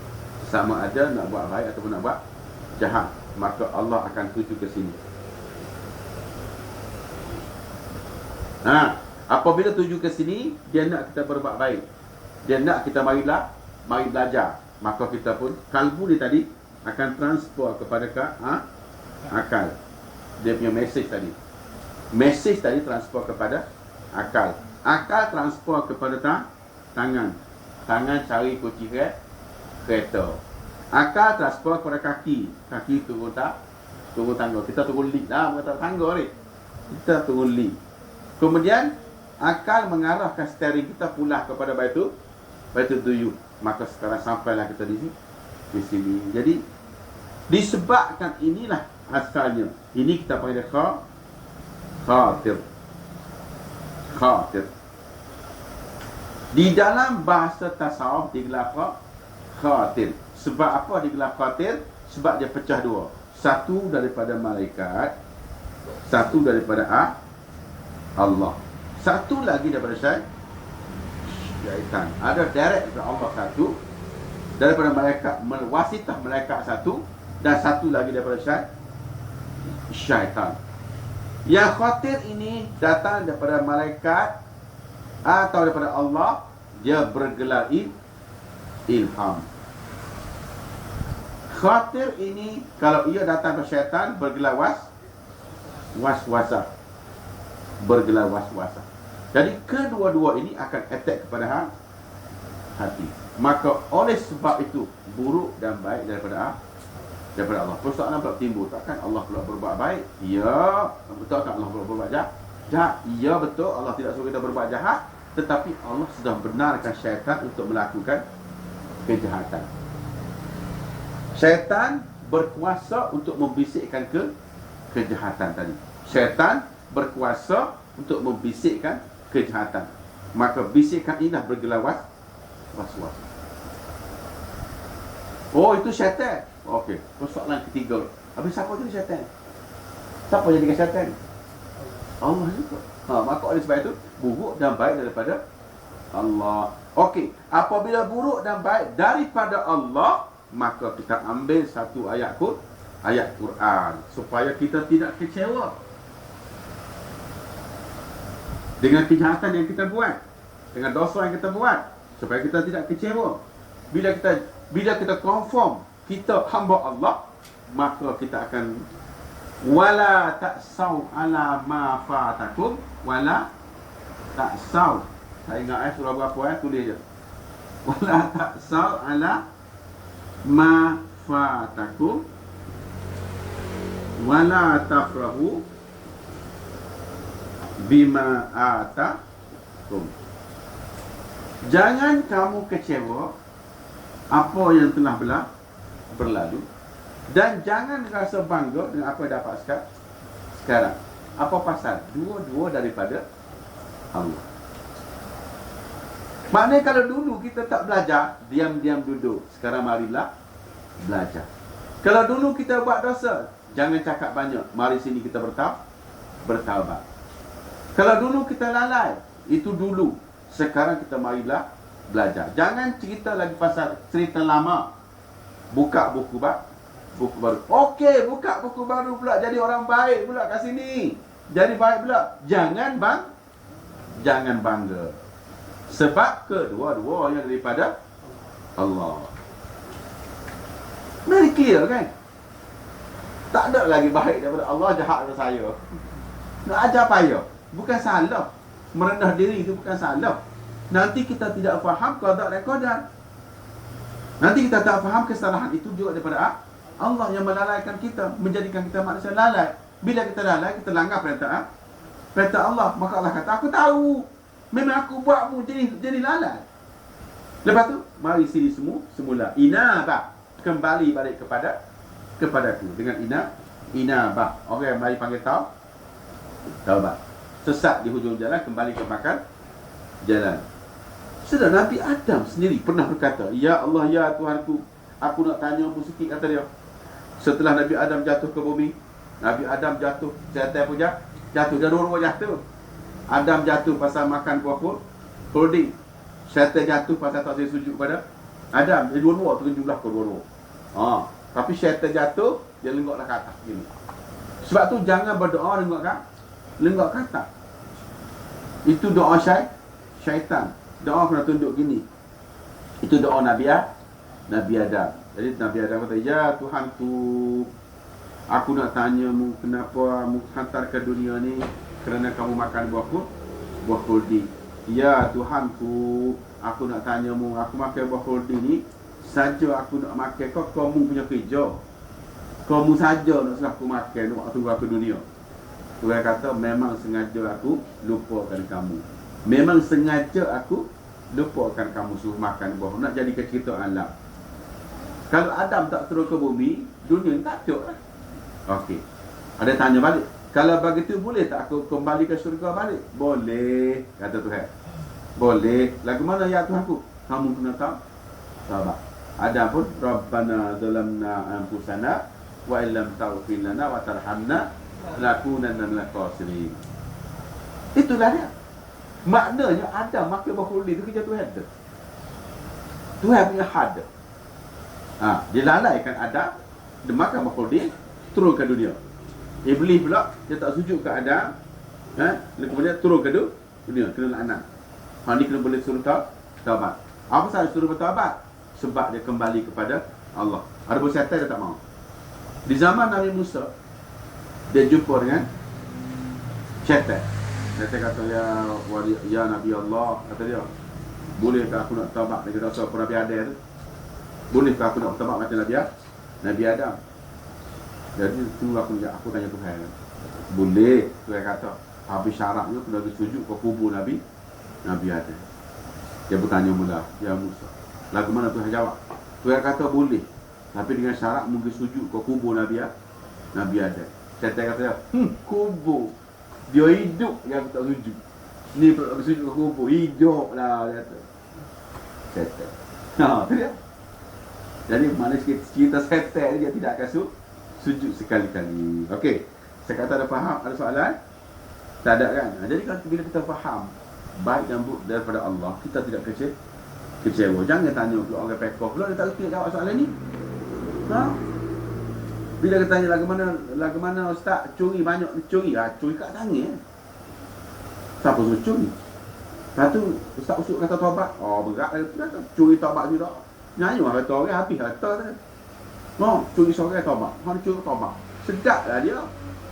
sama ada nak buat baik ataupun nak buat jahat, maka Allah akan tuju ke sini. Apabila tuju ke sini, dia nak kita berbuat baik, dia nak kita mari belajar, maka kita pun, kalbu ni tadi akan transfer kepada akal. Dia punya mesej tadi transfer kepada akal. Akal transfer kepada tangan cari kunci kereta. Akal transfer kepada kaki turun tangga. Kita turun lift lah, bukan tangga ni, kita turun lift. Kemudian akal mengarahkan steering kita pula kepada baitul duyur. Maka sekarang sampailah kita di sini. Jadi disebabkan inilah asalnya. Ini kita panggil khatir. Di dalam bahasa tasawuf digelar khatir. Sebab apa digelar khatir? Sebab dia pecah dua. Satu daripada malaikat, satu daripada Allah. Satu lagi daripada syaitan. Ada direct daripada Allah satu, daripada malaikat, wasitah malaikat satu, dan satu lagi daripada syaitan. Yang khatir ini datang daripada malaikat atau daripada Allah. Dia bergelar ilham. Khatir ini kalau ia datang dari syaitan bergelar waswasah. Jadi kedua-dua ini akan attack kepada hati. Maka oleh sebab itu buruk dan baik daripada Allah. Persoalan pula timbul, takkan Allah pula berbuat baik? Ya, betul kan Allah pula berbuat jahat? Ya, betul Allah tidak suruh kita berbuat jahat, tetapi Allah sudah benarkan syaitan untuk melakukan kejahatan. Syaitan berkuasa untuk membisikkan kejahatan tadi. Syaitan berkuasa untuk membisikkan kejahatan. Maka bisikan inilah bergelar was-was. Oh, itu syaitan. Okey, persoalan ketiga. Habis siapa jadi syaitan? Siapa jadikan syaitan? Allah juga. Maka oleh sebab itu buruk dan baik daripada Allah. Okey, apabila buruk dan baik daripada Allah, maka kita ambil satu ayat Quran supaya kita tidak kecewa dengan kejahatan yang kita buat, dengan dosa yang kita buat, supaya kita tidak kecewa. Bila kita confirm kita hamba Allah, maka kita akan wala ta'sau ala ma fatakum wala ta'sau. Saya ingat surah berapa tulis je. Wala ta'sau ala ma fatakum wala tafrahu bima atakum. Jangan kamu kecewa apa yang telah berlalu, dan jangan rasa bangga dengan apa yang dapat sekarang. Apa pasal? Dua-dua daripada Allah. Maknanya kalau dulu kita tak belajar, diam-diam duduk. Sekarang marilah belajar. Kalau dulu kita buat dosa, jangan cakap banyak, mari sini kita bertaubat. Kalau dulu kita lalai, itu dulu. Sekarang kita marilah belajar. Jangan cerita lagi pasal cerita lama. Buka buku baru. Okey, buka buku baru pula, jadi orang baik pula kat sini. Jadi baik pula. Jangan bangga. Sebab kedua-duanya daripada Allah. Very clear kan? Tak ada lagi baik daripada Allah, jahat daripada saya. Nak ajar payah. Bukan salah. Merendah diri itu bukan salah. Nanti kita tidak faham qada dan qadar. Nanti kita tak faham kesalahan itu juga daripada Allah yang melalaikan kita, menjadikan kita manusia lalai. Bila kita lalai, kita langgar perintah Allah. Maka Allah kata, aku tahu, memang aku buatmu jadi lalai. Lepas tu, mari sini semula. Inabah, kembali balik kepadaku dengan inabah. Orang yang mari panggil taubat. Sesat di hujung jalan, kembali ke makan jalan. Sudah Nabi Adam sendiri pernah berkata, ya Allah, ya Tuhanku, aku nak tanya mu sikit, kata dia. Setelah Nabi Adam jatuh ke bumi, Nabi Adam jatuh, syaitan pun jatuh, dia dua-dua jatuh. Adam jatuh pasal makan buah holding. Syaitan jatuh pasal tak boleh sujud pada Adam. Dia dua-dua terjumlah ke dua-dua. Tapi syaitan jatuh, dia lenggoklah ke atas gini. Sebab tu jangan berdoa lenggok ke atas. Itu doa syaitan. Doa kena tunduk gini. Itu doa Nabi Adam. Jadi Nabi Adam kata, ya Tuhanku, aku nak tanyamu kenapa mu hantar ke dunia ni kerana kamu makan buah khuldi. Ya Tuhanku, aku nak tanyamu, aku makan buah khuldi ni saja aku nak makan kamu punya kerja. Kamu saja nak suruh aku makan, nak tunggu aku dunia. Tuhan kata, memang sengaja aku lupakan kamu. Memang sengaja aku lupakan kamu suruh makan buah. Nak jadi cerita alam. Kalau Adam tak turun ke bumi, dunia ni tak ada lah. Okey. Ada tanya balik. Kalau begitu boleh tak aku kembali ke syurga balik? Boleh, kata Tuhan. Boleh. Lagu mana ya Tuhanku? Kamu kena tahu. Sabar. Adam pun, Rabbana zalamna anfusana wa illam taghfir lana wa tarhamna lakunanna minal khasirin. Itulah dia. Maknanya Adam makan buah khuldi itu kerja Tuhan tu. Tuhan punya had. Dia lalaikan Adam, dia makan buah khuldi, turun ke dunia. Iblis pula dia tak sujud ke Adam, kemudian turun ke dunia, kena laknat. Ni kena boleh suruh taubat. Apa sahaja suruh bertaubat? Sebab dia kembali kepada Allah. Ada pun syaitan dia tak mahu. Di zaman Nabi Musa, dia jumpa dengan syaitan. Syaitan kata, ya Nabi Allah, kata dia, bolehkah aku nak taubat dengan dosa Nabi Adam tu? Bolehkah aku nak taubat macam Nabi Adam? Jadi tu aku tanya Tuhan. Boleh, Tuhan kata. Habis syaratnya kena pergi sujud ke kubur Nabi Adam. Dia bertanya mula, ya Musa, lagu mana Tuhan jawab? Tuhan kata boleh, tapi dengan syarat mungkin sujud ke kubur Nabi Adam. Syaitan kata, kubur dia hidup yang tak sujud. Ni pula sujud ke kubur, hidup lah, dia kata. Syaitan. Tu dia. Jadi mana cerita syaitan dia tidak akan sujud sekali-kali. Okey. Saya kata ada faham? Ada soalan? Tak ada kan? Jadi bila kita faham baik dan buruk daripada Allah, kita tidak kecewa. Jangan tanya pula orang pekoh pula dia tak reti jawab soalan ni. Bila kita tanya lagu mana ustaz curi banyak curi. Curi kat tangan. Siapa suruh curi? Lepas tu ustaz usuk kata taubat. Berat lah. Curi taubat juga. Nyanyi orang kata orang habis harta tu. Curi seorang taubat. Hang curi taubat. Sedap lah dia.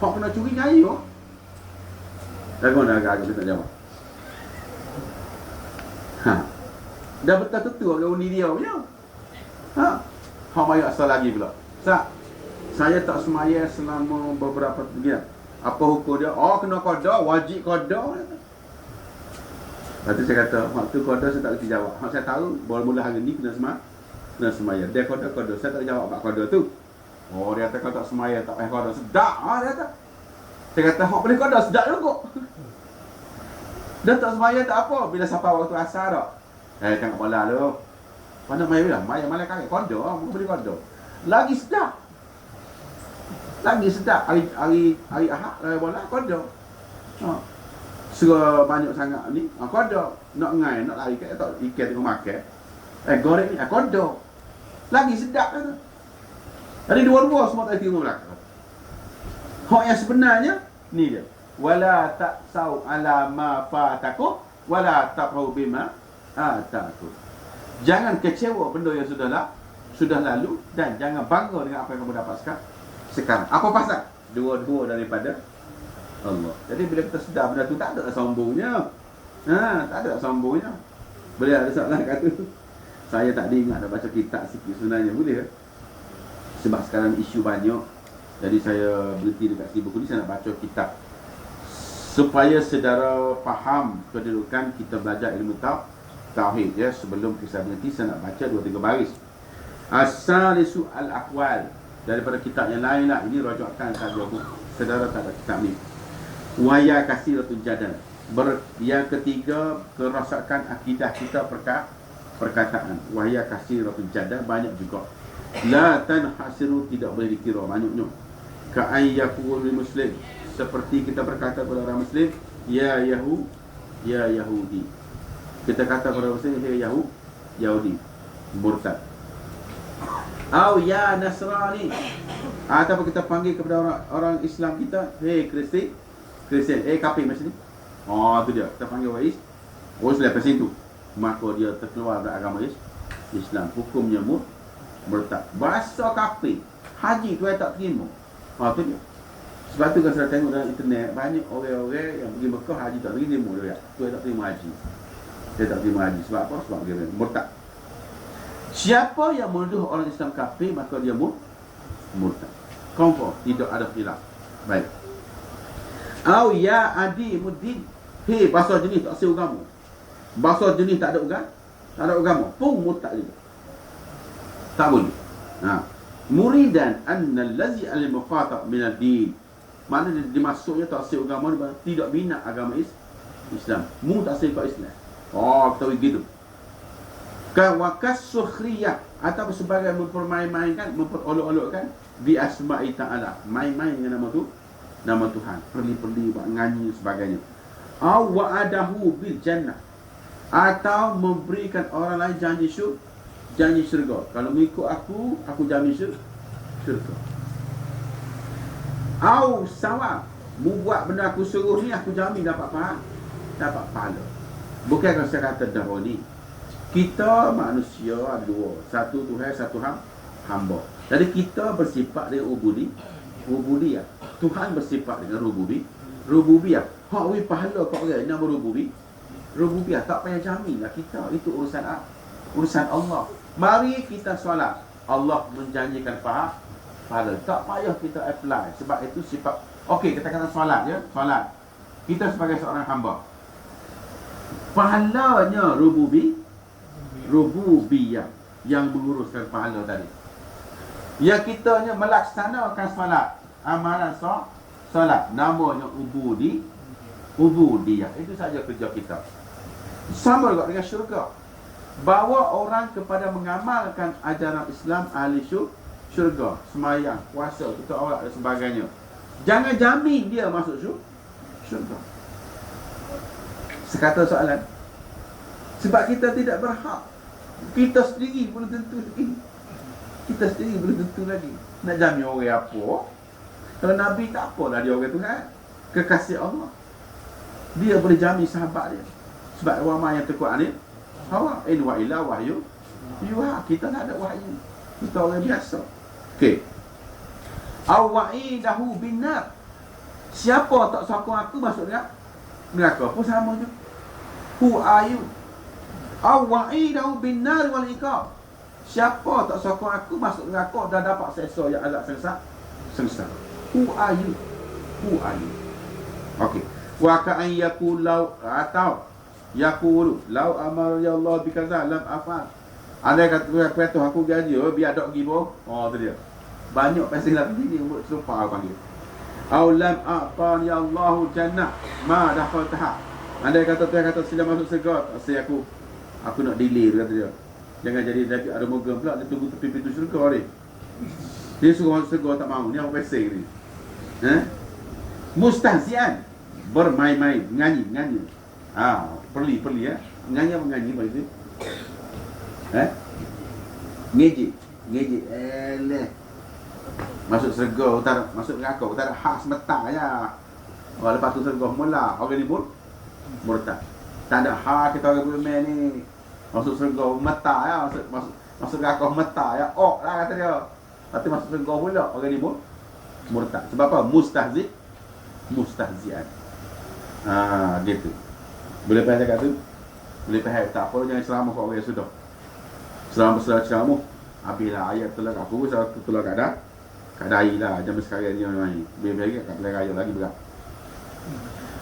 Hang kena curi nyanyi oh. Lagu mana agak-agak kita jawab. Dah betul-betul orang undi dia punya. Hang mai asal lagi pula. Saya tak semaya selama beberapa bulan. Apa hukum dia? Kena qada, wajib qada. Lepas tu saya kata, waktu qada saya tak boleh jawab. Saya tahu mula hari ni kena semaya. Dia qada, saya tak jawab bab qada tu. Dia kata kau tak semaya, tak payah qada. Sedap dia kata. Saya kata, hak boleh qada sedap juga. Dia tak semaya tak apa, bila sampai waktu asar dah. Tengok bola tu. Mana mai lah, mai malam kali qada, bukan boleh qada. Lagi sedap. Hari Ahad raya bola qada. Suruh banyak sangat ni, qada. Nak ngai, nak lari kat tak ikan tengok makan. Goreng ni qada. Lagi sedap tu. Jadi dua-dua semua tak kira belakang. Hak yang sebenarnya ni dia. Wala ta'sau ala ma fatakum wala tafrahu bima atakum. Jangan kecewa benda yang sudah lalu dan jangan bangga dengan apa yang kamu dapatkan sekarang. Apa pasal? Dua-dua daripada Allah. Jadi bila kita sedar benda tu tak ada sombongnya. Tak ada sombongnya. Boleh ada soalan kata tu. Saya tak ingat dah baca kitab sikit sebenarnya, boleh ke? Sebab sekarang isu banyak. Jadi saya berhenti dekat sini buku ni, saya nak baca kitab supaya saudara faham kedudukan kita belajar ilmu tauhid ya. Sebelum kita berhenti, saya nak baca 2-3 baris. As-salisu al-aqwal, daripada kitab yang lain lah. Ini rujukan saja buku. Saudara tak ada kitab ni. Waya kasiratul jadal. Yang ketiga, kerosakan akidah kita perkataan. Waya kasiratul jadal, banyak juga La tanhasiru, tidak boleh dikira banyaknya. Ka'an yaqul muslim, seperti kita berkata kepada orang muslim, ya Yahudi. Kita kata kepada orang muslim, ya Yahudi, murtad. Au ya Nasrani, ataupun kita panggil kepada orang Islam kita, hey Kristian, kafir macam ni. Oh, tu dia. Kita panggil orang Islam lepas itu, maka dia terkeluar dari agama Islam. Hukumnya murtad. Bahasa kafir, haji tu tak terima. Tu dia. Sebab tu kalau saya tengok dalam internet, banyak orang-orang yang pergi Mekah haji tak terima dia. Tu tak terima haji. Dia tak terima haji. Sebab apa? Sebab dia murtad. Siapa yang menuduh orang Islam kafir, maka dia murtad. Confirm, tidak ada khilaf. Baik. Au ya adi muddin, hei bahasa jenis tak sesuai agama. Bahasa jenis tak ada agama, pun murtad juga. Tak boleh. Muridan anna allazi al-muqatab min ad-din. Mana dimaksudnya tak sesuai agama, tidak bina agama Islam. Tak sesuai Islam. Kita begitu. Kawakas sukhriyah, atau sebagai mempermain-mainkan, memperolok-olokkan bi asma'i ta'ala, main-main dengan nama Tuhan, perli-perli buat nganyi sebagainya. Aw wa'adahu bil jannah, atau memberikan orang lain janji syurga. Kalau mengikut aku jamin syurga. Aw sawab, membuat benda aku suruh ni, aku jamin dapat pahala. Bukan kalau saya kata dahulu ni, kita manusia ada dua, satu Tuhan, satu hamba. Jadi kita bersifat dengan ubudiyah. Tuhan bersifat dengan rububiyah. Hak we pahala kat orang nama rububiyah, tak payah jamin lah kita. Itu urusan Allah. Mari kita solat, Allah menjanjikan pahala. Tak payah kita apply, sebab itu sifat. Okey, kita kata solat ya, solat. Kita sebagai seorang hamba, pahalanya rububiyah yang menguruskan pahala tadi. Yang kitanya melaksanakan solat, amalan solat, namanya ubudiyah. Itu saja kerja kita. Sama juga dengan syurga. Bawa orang kepada mengamalkan ajaran Islam ahli syurga, semayang, puasa, tutup aurat dan sebagainya. Jangan jamin dia masuk syurga. Sekata soalan, sebab kita tidak berhak. Kita sendiri belum tentu lagi. Nak jamin orang apa? Kalau Nabi tak apalah dia orang Tuhan, kekasih Allah. Dia boleh jamin sahabat dia. Sebab ramai yang terkuat ni, hawa in wa ila wahyu yuha. Kita tak ada wahyu, kita orang biasa. Okey. Awa'idahu binar, siapa tak sokong aku masuk neraka pun sama je. Who are you? Awa'idahu binar wal iqab, siapa tak sokong aku masuk neraka dan dapat seksa yang azab sengsara. Who are you? Okey. Wa ka'an yaqulu, atau yaqulu law amara ya Allah bi kaza lam afal. Andai kata aku gaji biar tak pergi boh. Tu dia. Banyak pasal lah begini umur serupa panggil. Aw lam a'tan ya Allah jannah ma dakhaltaha. Andai kata Tuhan kata sila masuk syurga, tak aku nak delay, kata dia. Jangan jadi Nabi ada mogam pula dia tunggu tepi pintu syurga ni. Dia suruh masuk syurga tak mahu. Ni apa pasal ni? Mustahzian, bermain-main, nyanyi. Perli ya. Nyanyi begitu. Ngejek. Masuk syurga, masuk neraka, tak ada hak semata ya. Lepas tu syurga mula, orang ni murtad. Tak ada hak kita orang beriman ni. Masuk syurga mata ya, masuk neraka mata ya. Lah kata dia. Tapi masuk syurga pula, orang ni murtad. Sebab apa? Mustahzian. Gitu. Boleh faham cakap tu? Boleh faham. Tak apa, jangan ceramah kat orang yang sudah. Selama ceramah, habislah ayat telah kat aku, telah kat dai lah. Zaman sekarang ni main. Lebih-lebih kat pelai raya lagi berat.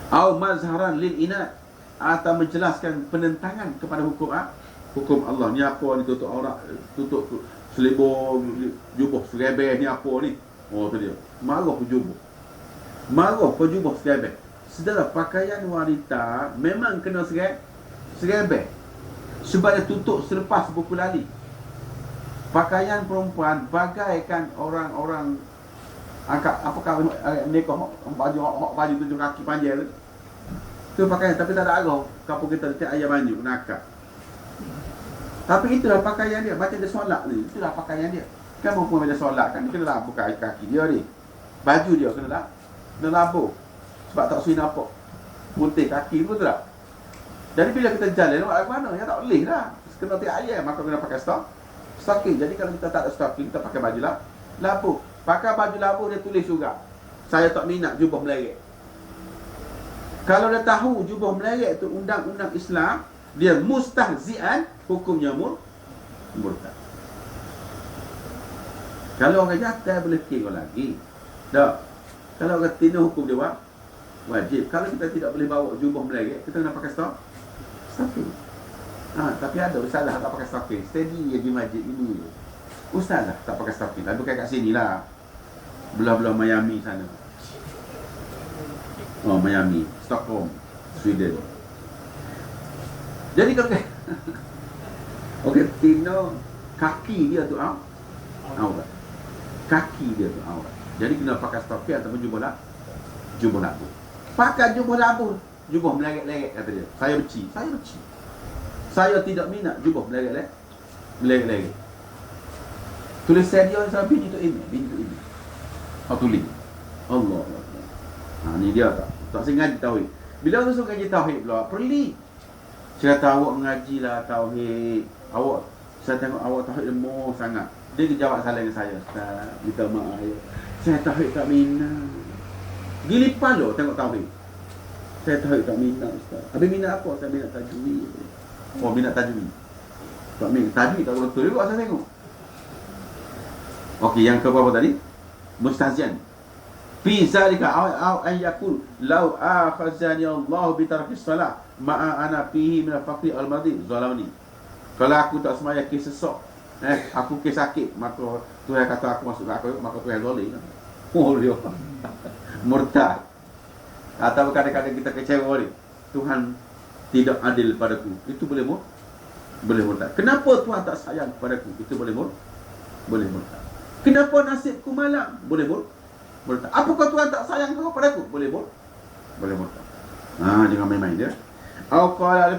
Au mazharan lil inat, atau menjelaskan penentangan kepada hukum Allah. Ni apa ni, tutup aurat, tutup selebor, jubah serebeh ni apa ni? Tu dia. Marah jubah serebeh. Saudara, pakaian wanita memang kena serebeh. Sebab dia tutup selepas berkulali. Pakaian perempuan bagaikan orang-orang angkat apakah mereka baju tujuh kaki panjang tu pakaian, tapi tak ada arah kapur kita letak ayam banyu nakak. Tapi itulah pakaian dia, macam dia solat ni, itulah pakaian dia. Kan perempuan bila solat kan dia kena buka kaki dia ni. Baju dia kena labur. Sebab tak sui nampak putih kaki pun tak. Jadi bila kita jalan nak mana ya tak boleh dah. Kena tiap ayam maka kena pakai stocking. Jadi kalau kita tak ada stocking, kita pakai baju labur. Pakai baju labur dia tulis juga, saya tak minat jubah meleret. Kalau dia tahu jubah meleret itu undang-undang Islam, dia mustahzian, hukumnya murtad. Kalau orang jatuh boleh kira lagi. Tak. Kalau orang tina hukum dia wajib. Kalau kita tidak boleh bawa jubah meleret, kita kena pakai stocking. Tapi ada ustaz tak pakai stocking. Steady je di masjid ini. Ustaz tak pakai stocking. Tapi bukan kat sini lah. Belah-belah Miami sana. Oh, Miami, Stockholm, Sweden. Jadi kalau okey, tina kaki dia tu aurat. Kaki dia tu aurat. Jadi kena pakai stocking ataupun jubah labur. Pakai jubah labur, jubah meleret-leret kata dia. Saya benci. Saya tidak minat jubah meleret-leret. Tulis dia sampai binti tu ini. Tulis Allah. Ni dia tak sengaja tauhid. Bila orang suruh ngaji tauhid pula, perli. Saya kata awak mengajilah tauhid. Saya tengok awak tauhid lemah sangat. Dia jawab salah dengan saya. Ustaz, minta maaf ya. Saya tauhid tak minat. Gili palo tengok tauhid. Saya tauhid tak minat Ustaz. Habis minat apa? Saya minat tajwid. Minat tajwid. Tak minat tajwid tak betul juga saya tengok. Okey, yang keberapa tadi? Mustahzian. Fi zalika aw an yakul law akhazani Allah bi tarki salat ma'a ana fihi min al-faqri al-madi zalamni. Kalau aku tak sembahyang kes sesak, aku kes sakit, maka Tuhan kata aku masuk neraka, maka Tuhan zalim. Dia murtad. Atau kadang-kadang kita kecewa ni, Tuhan tidak adil padaku. Itu boleh murtad. Kenapa Tuhan tak sayang padaku? Itu boleh murtad. Kenapa nasibku malang? Boleh murtad. Apakah Tuhan tak sayang kepada aku? Boleh murtad. Jangan main-main dia. Au qala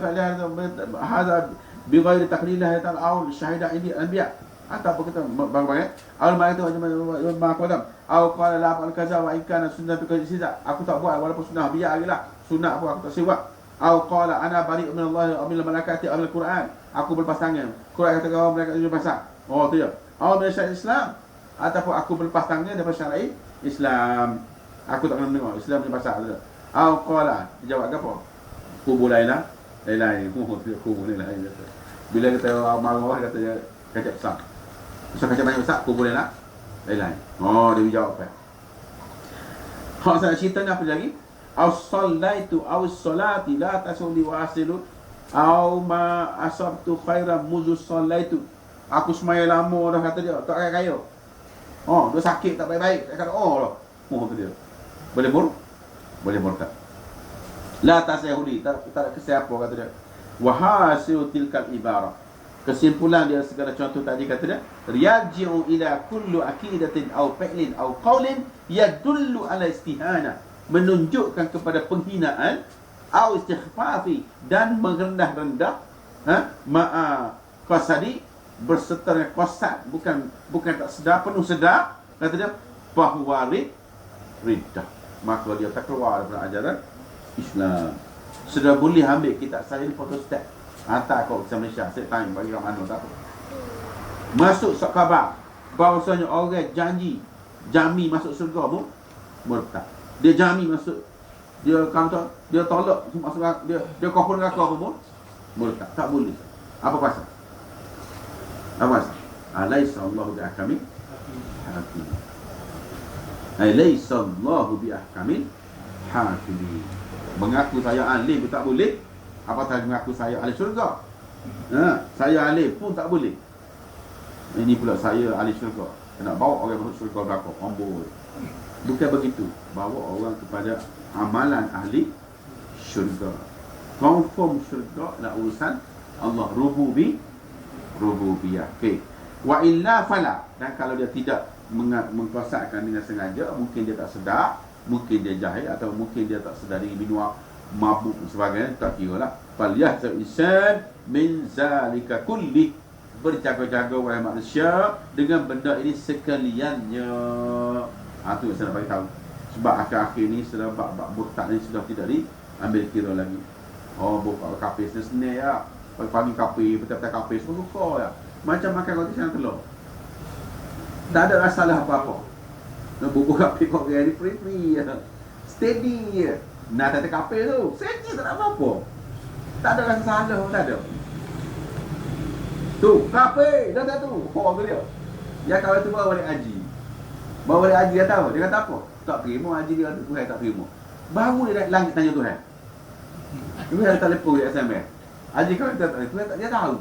hadha bi ghairi taqlillah ta'ala aw syahida indi anbiya. Atau kita bagaimana? Al ma'atu ma qadam. Au qala la fa'al kaza wa in kana sunnatu kaza. Aku tak buat walaupun sunnah biar ajalah. Sunnah apa aku tak siwak. Au qala ana bari' min Allah wa min malaikati wa min al-Quran. Aku berlepas tangan. Quran kata kau mereka berlepas tangan. Tu ya. Au min syariat Islam. Ataupun aku berlepas tangan daripada syariat Islam. Aku tak pernah dengar Islam punya pasal tu. Qala, dia jawab apa? Kubur lain. Kubur lain. Bila kita marah kata dia kacak besar. Besar kacak banyak besar, kubur lain. Dia jawab apa? Hak saya cerita ni apa lagi? As-sallaitu aw-salati la tasuli wa asilu aw ma asabtu khairan muzus sallaitu. Aku semaya lama dah kata dia, tak kaya. Dia sakit tak baik-baik. Dia kata tu dia. Boleh murtad. La tasayhudi, tak kesiapa kata dia. Wa hasilu tilkal ibarah. Kesimpulan dia segala contoh tadi kata dia, yarji'u ila kullu aqidatin aw fi'lin aw qawlin yadullu ala istihana, menunjukkan kepada penghinaan aw istighfafi dan merendah-rendah ma'a qasadi, berserta dengan qasad, bukan tak sedar, penuh sedar kata dia bahawa riddah, maka dia tak keluar daripada ajaran Islam. Sudah boleh ambil kitab saya ni photostat, hantar kau ke Malaysia, set time bagi orang mana tak apa. Masuk khabar bahawasanya orang jami masuk surga pun murtad. Dia jami masuk, dia kata dia tolak masuk, dia kafir neraka pun murtad. Tak boleh. Apa pasal? Alaysa Allahu bi'ahkamil hakim. Alaysa Allahu bi'ahkamil hakim. Mengaku saya alim pun tak boleh, apatah mengaku saya ahli syurga. Saya alim pun tak boleh. Ini pula saya ahli syurga. Nak bawa orang masuk syurga berapa? Amboi. Bukan begitu. Bawa orang kepada amalan ahli syurga. Confirm syurga nak urusan Allah rububiyah. Okey. Wa illa fala. Dan kalau dia tidak mengkosakkan dengan sengaja, mungkin dia tak sedar, mungkin dia jahil, atau mungkin dia tak sedar dengan minum mabuk dan sebagainya, tak kira lah. Fal yahzar insan min zalika kulli. Berjaga-jaga wahai manusia dengan benda ini sekaliannya. Itu yang saya nak bagi tahu. Sebab akhir-akhir ni sudah bab murtad ni sudah tidak diambil kira lagi. Buka kafe senang ya. Pagi-pagi kafe, petang-petang kafe, semua suka ya. Macam makan roti canai telur. Tak ada masalah apa-apa. Nak bubur kafe kau gaya ni free-free ya. Steady ya. Nak tak ada kafe tu, saja tak ada apa-apa. Tak ada rasa salah, tak ada. Tu, kafe, dah tak tu. Tu dia. Yang kawan tu bawa balik haji. Bawa balik haji dia tahu. Dia kata apa? Tak terima haji dia, Tuhan tak terima. Baru dia naik langit tanya Tuhan. Tuhan tak telefon dia SMS. Haji kawan tak terima, Tuhan tak, dia tahu.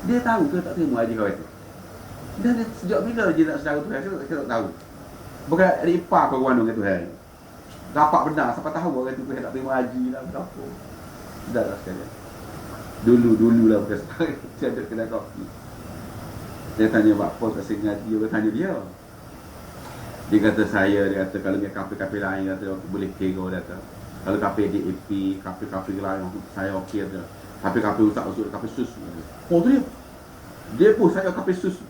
Dia tahu Tuhan tak terima haji kawan tu. Dan sejak bila dia nak saudara Tuhan, saya tak tahu. Bukan ada ipar kau kawan dengan Tuhan. Dapat benar, siapa tahu orang tu Tuhan tak terima haji lah, berapa. Dah lah sekali. Dulu lah bukan sekarang. Saya ada kedai kopi. Dia tanya apa kasih ngaji, dia tanya dia. Dia kata dia kata kalau dia kafe-kafe lain, kata boleh kira, dia kata. Kalau kafe DAP, kafe-kafe lain, saya okey dia. Kafe-kafe usah usut, kafe sus. Tu dia. Dia pun saya kafe sus.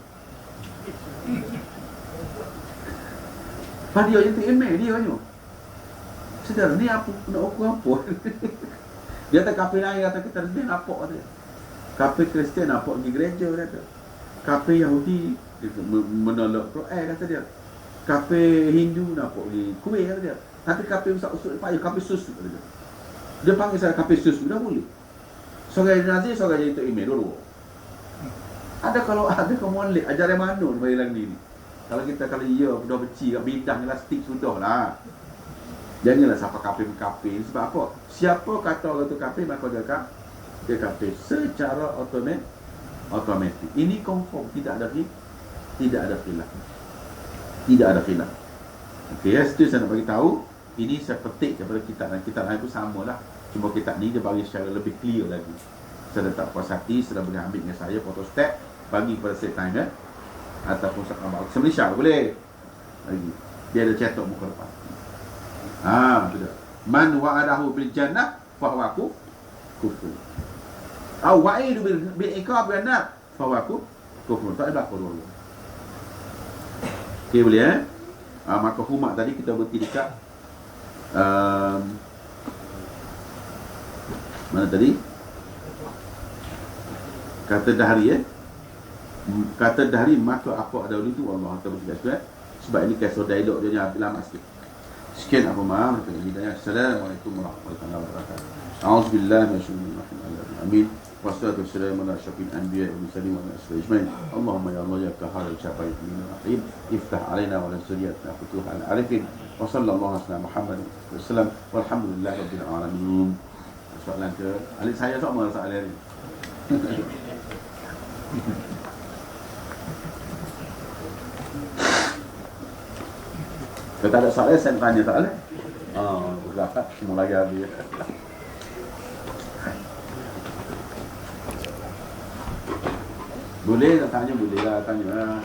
Pada dia yang tu email dia hanya. Sedar ni apa nak ukur apa? Dia kata kafe lain kata kita dia nampak dia. Kafe Kristian nampak pergi gereja dia kata. Kafe Yahudi menolak Quran kata dia. Kafe Hindu nampak pergi kuih kata dia. Tapi kafe usut payah kafe sus kata dia. Dia panggil saya kafe sus dah boleh. Seorang Nazir, seorang jadi tu email dulu. Ada kalau molek ajaran mana bagi lang ni. Kalau kita sudah benci kat bidang elastik sudahlah. Janganlah siapa kafe sebab apa? Siapa kata orang tu kafe maka dia kafe secara automatik. Ini confirm tidak ada khilaf. Tidak ada khilaf. Okey, itu saya nak bagi tahu. Ini saya petik daripada kitab lain pun samalah. Cuma kitab ni dia bagi secara lebih clear lagi. Saya tak puas hati, sudah boleh ambil dengan saya photostat bagi kepada saya tanya ataupun saya Malaysia boleh lagi. Dia ada cetak muka depan. Betul. Man wa'adahu bil jannah fa huwa kufur. Aw wa'idu bil iqab wan nar fa huwa kufur. Tak ada apa-apa. Okey boleh maka humak tadi kita berhenti dekat mana tadi? Kata dahari maka apa ada itu Allah Taala berkata sebab ini kisah dialog dia lama sikit. Sekian apa maaf hidayah. Assalamualaikum warahmatullahi wabarakatuh. A'udzubillahi minasyaitonir rajim. Amin. Wassalatu wassalamu ala asyrafil anbiya'i wal mursalin wa ala alihi ajma'in. Allahumma ya Allah ya qahhar al-shafa'i min rahim. Iftah alaina wa ala zurriyyatina futuhal arifin. Wa sallallahu ala Muhammad wasallam walhamdulillahi rabbil alamin. Soalan ke alik saya sama soalan ni. Kalau tak ada soalan, saya tanya soalan. Berdapat, semua lagi habis. Boleh tak tanya, boleh lah tanya lah.